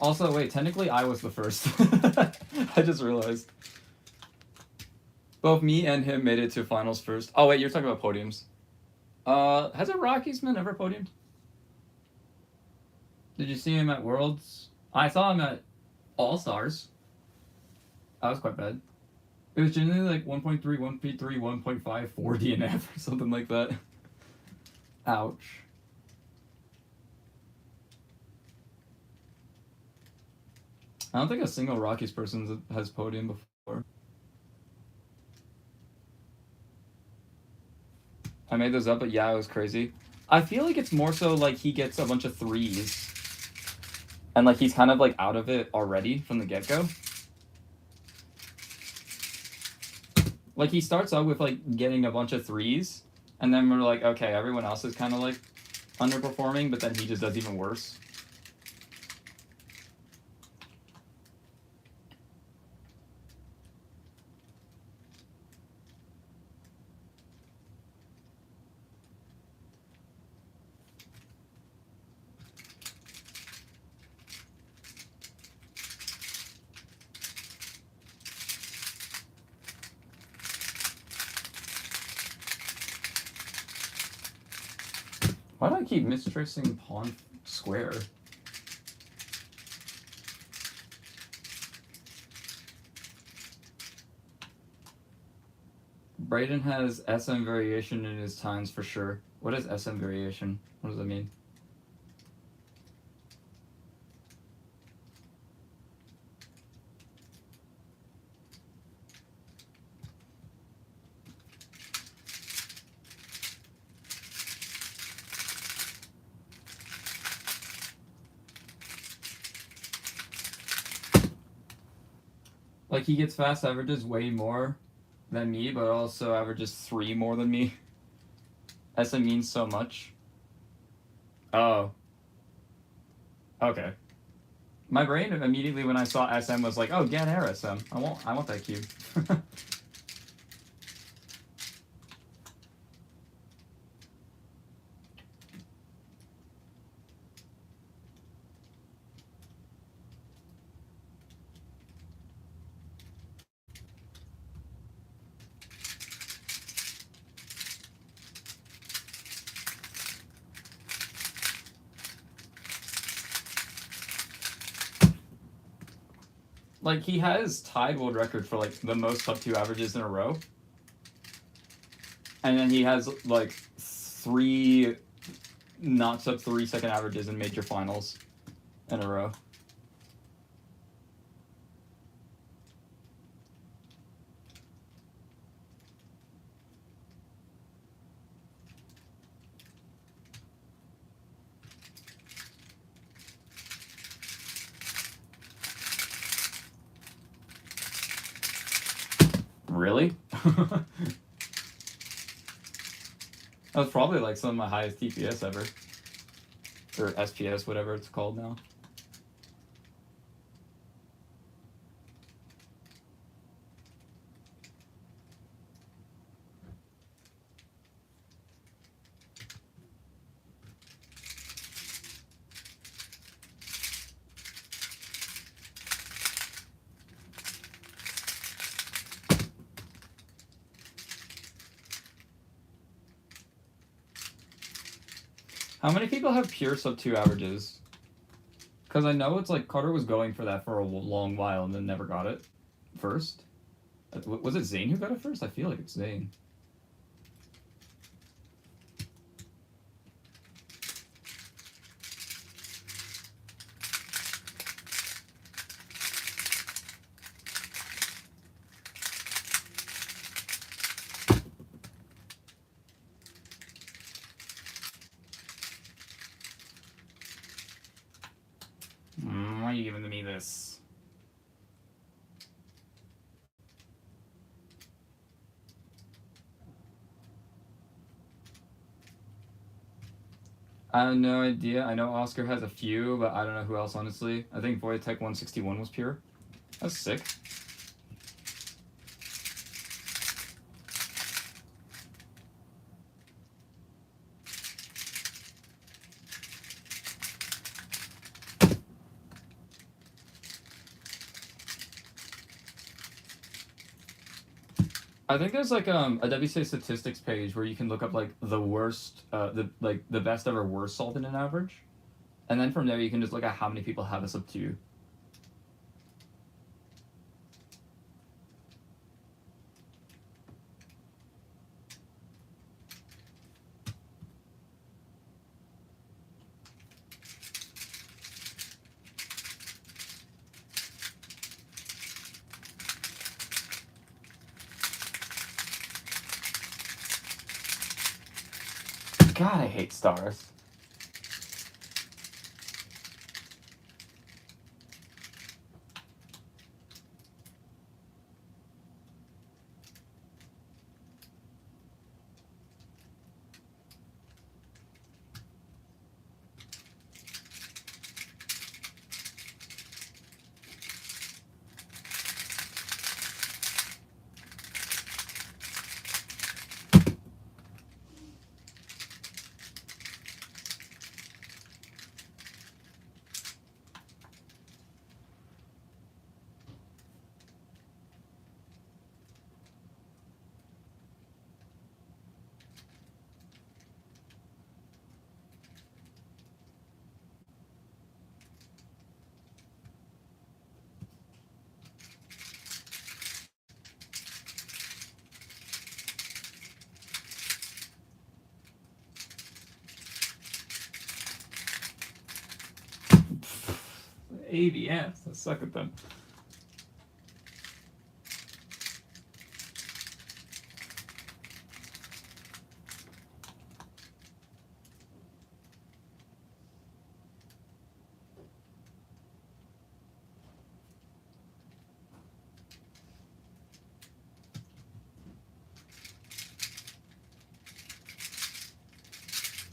Also, wait, technically I was the first. I just realized. Both me and him made it to finals first. Oh wait, you're talking about podiums. Has a Rockies man ever podiumed? Did you see him at Worlds? I saw him at All Stars. That was quite bad. It was generally like 1.3, 1.3, 1.5, 4 DNF or something like that. Ouch. I don't think a single Rockies person has podium before. I made those up, but yeah, it was crazy. I feel like it's more so like he gets a bunch of threes. And like he's kind of like out of it already from the get-go. Like he starts out with like getting a bunch of threes, and then we're like, okay, everyone else is kind of like underperforming, but then he just does even worse. Why do I keep mistracing pawn square? Braden has SM variation in his times for sure. What is SM variation? What does that mean? Like he gets fast averages way more than me, but also averages 3 more than me. SM means so much. Oh. Okay. My brain immediately when I saw SM was like, oh, get air SM. I want that cube. Like he has tied world record for like the most sub 2 averages in a row. And then he has like 3 not sub 3 second averages in major finals in a row. Really? That was probably like some of my highest TPS ever. Or SPS, whatever it's called now. How many people have pure sub 2 averages? Because I know it's like Carter was going for that for a long while and then never got it first. Was it Zane who got it first? I feel like it's Zane. Why are you giving me this? I have no idea. I know Oscar has a few, but I don't know who else, honestly. I think Void Tech 161 was pure. That's sick. I think there's like a WCA statistics page where you can look up like the worst, the best ever worst salt in an average, and then from there you can just look at how many people have a sub 2. God, I hate stars. ABS, I suck at them.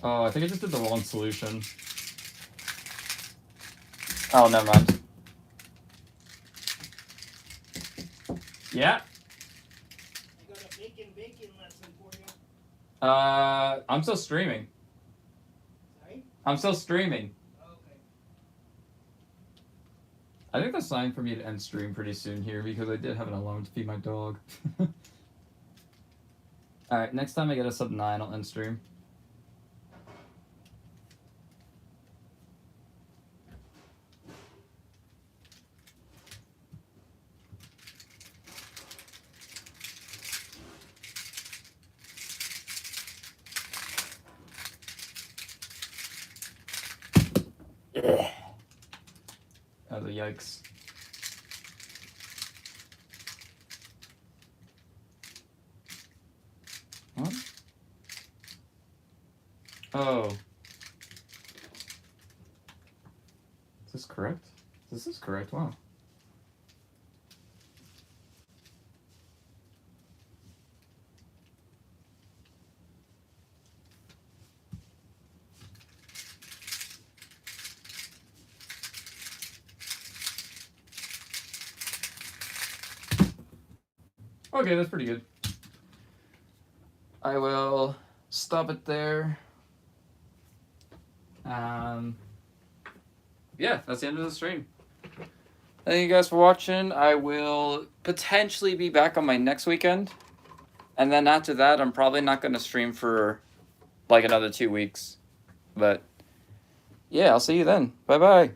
Oh, I think I just did the wrong solution. Oh, never mind. Yeah. I got a bacon lesson for you. I'm still streaming. Sorry? I'm still streaming. Okay. I think that's time for me to end stream pretty soon here because I did have an alarm to feed my dog. Alright, next time I get a sub 9, I'll end stream. That was a yikes. What? Oh. Is this correct? This is correct, wow. Okay, that's pretty good. I will stop it there. Yeah, that's the end of the stream. Thank you guys for watching. I will potentially be back on my next weekend. And then after that, I'm probably not going to stream for like another 2 weeks. But yeah, I'll see you then. Bye bye.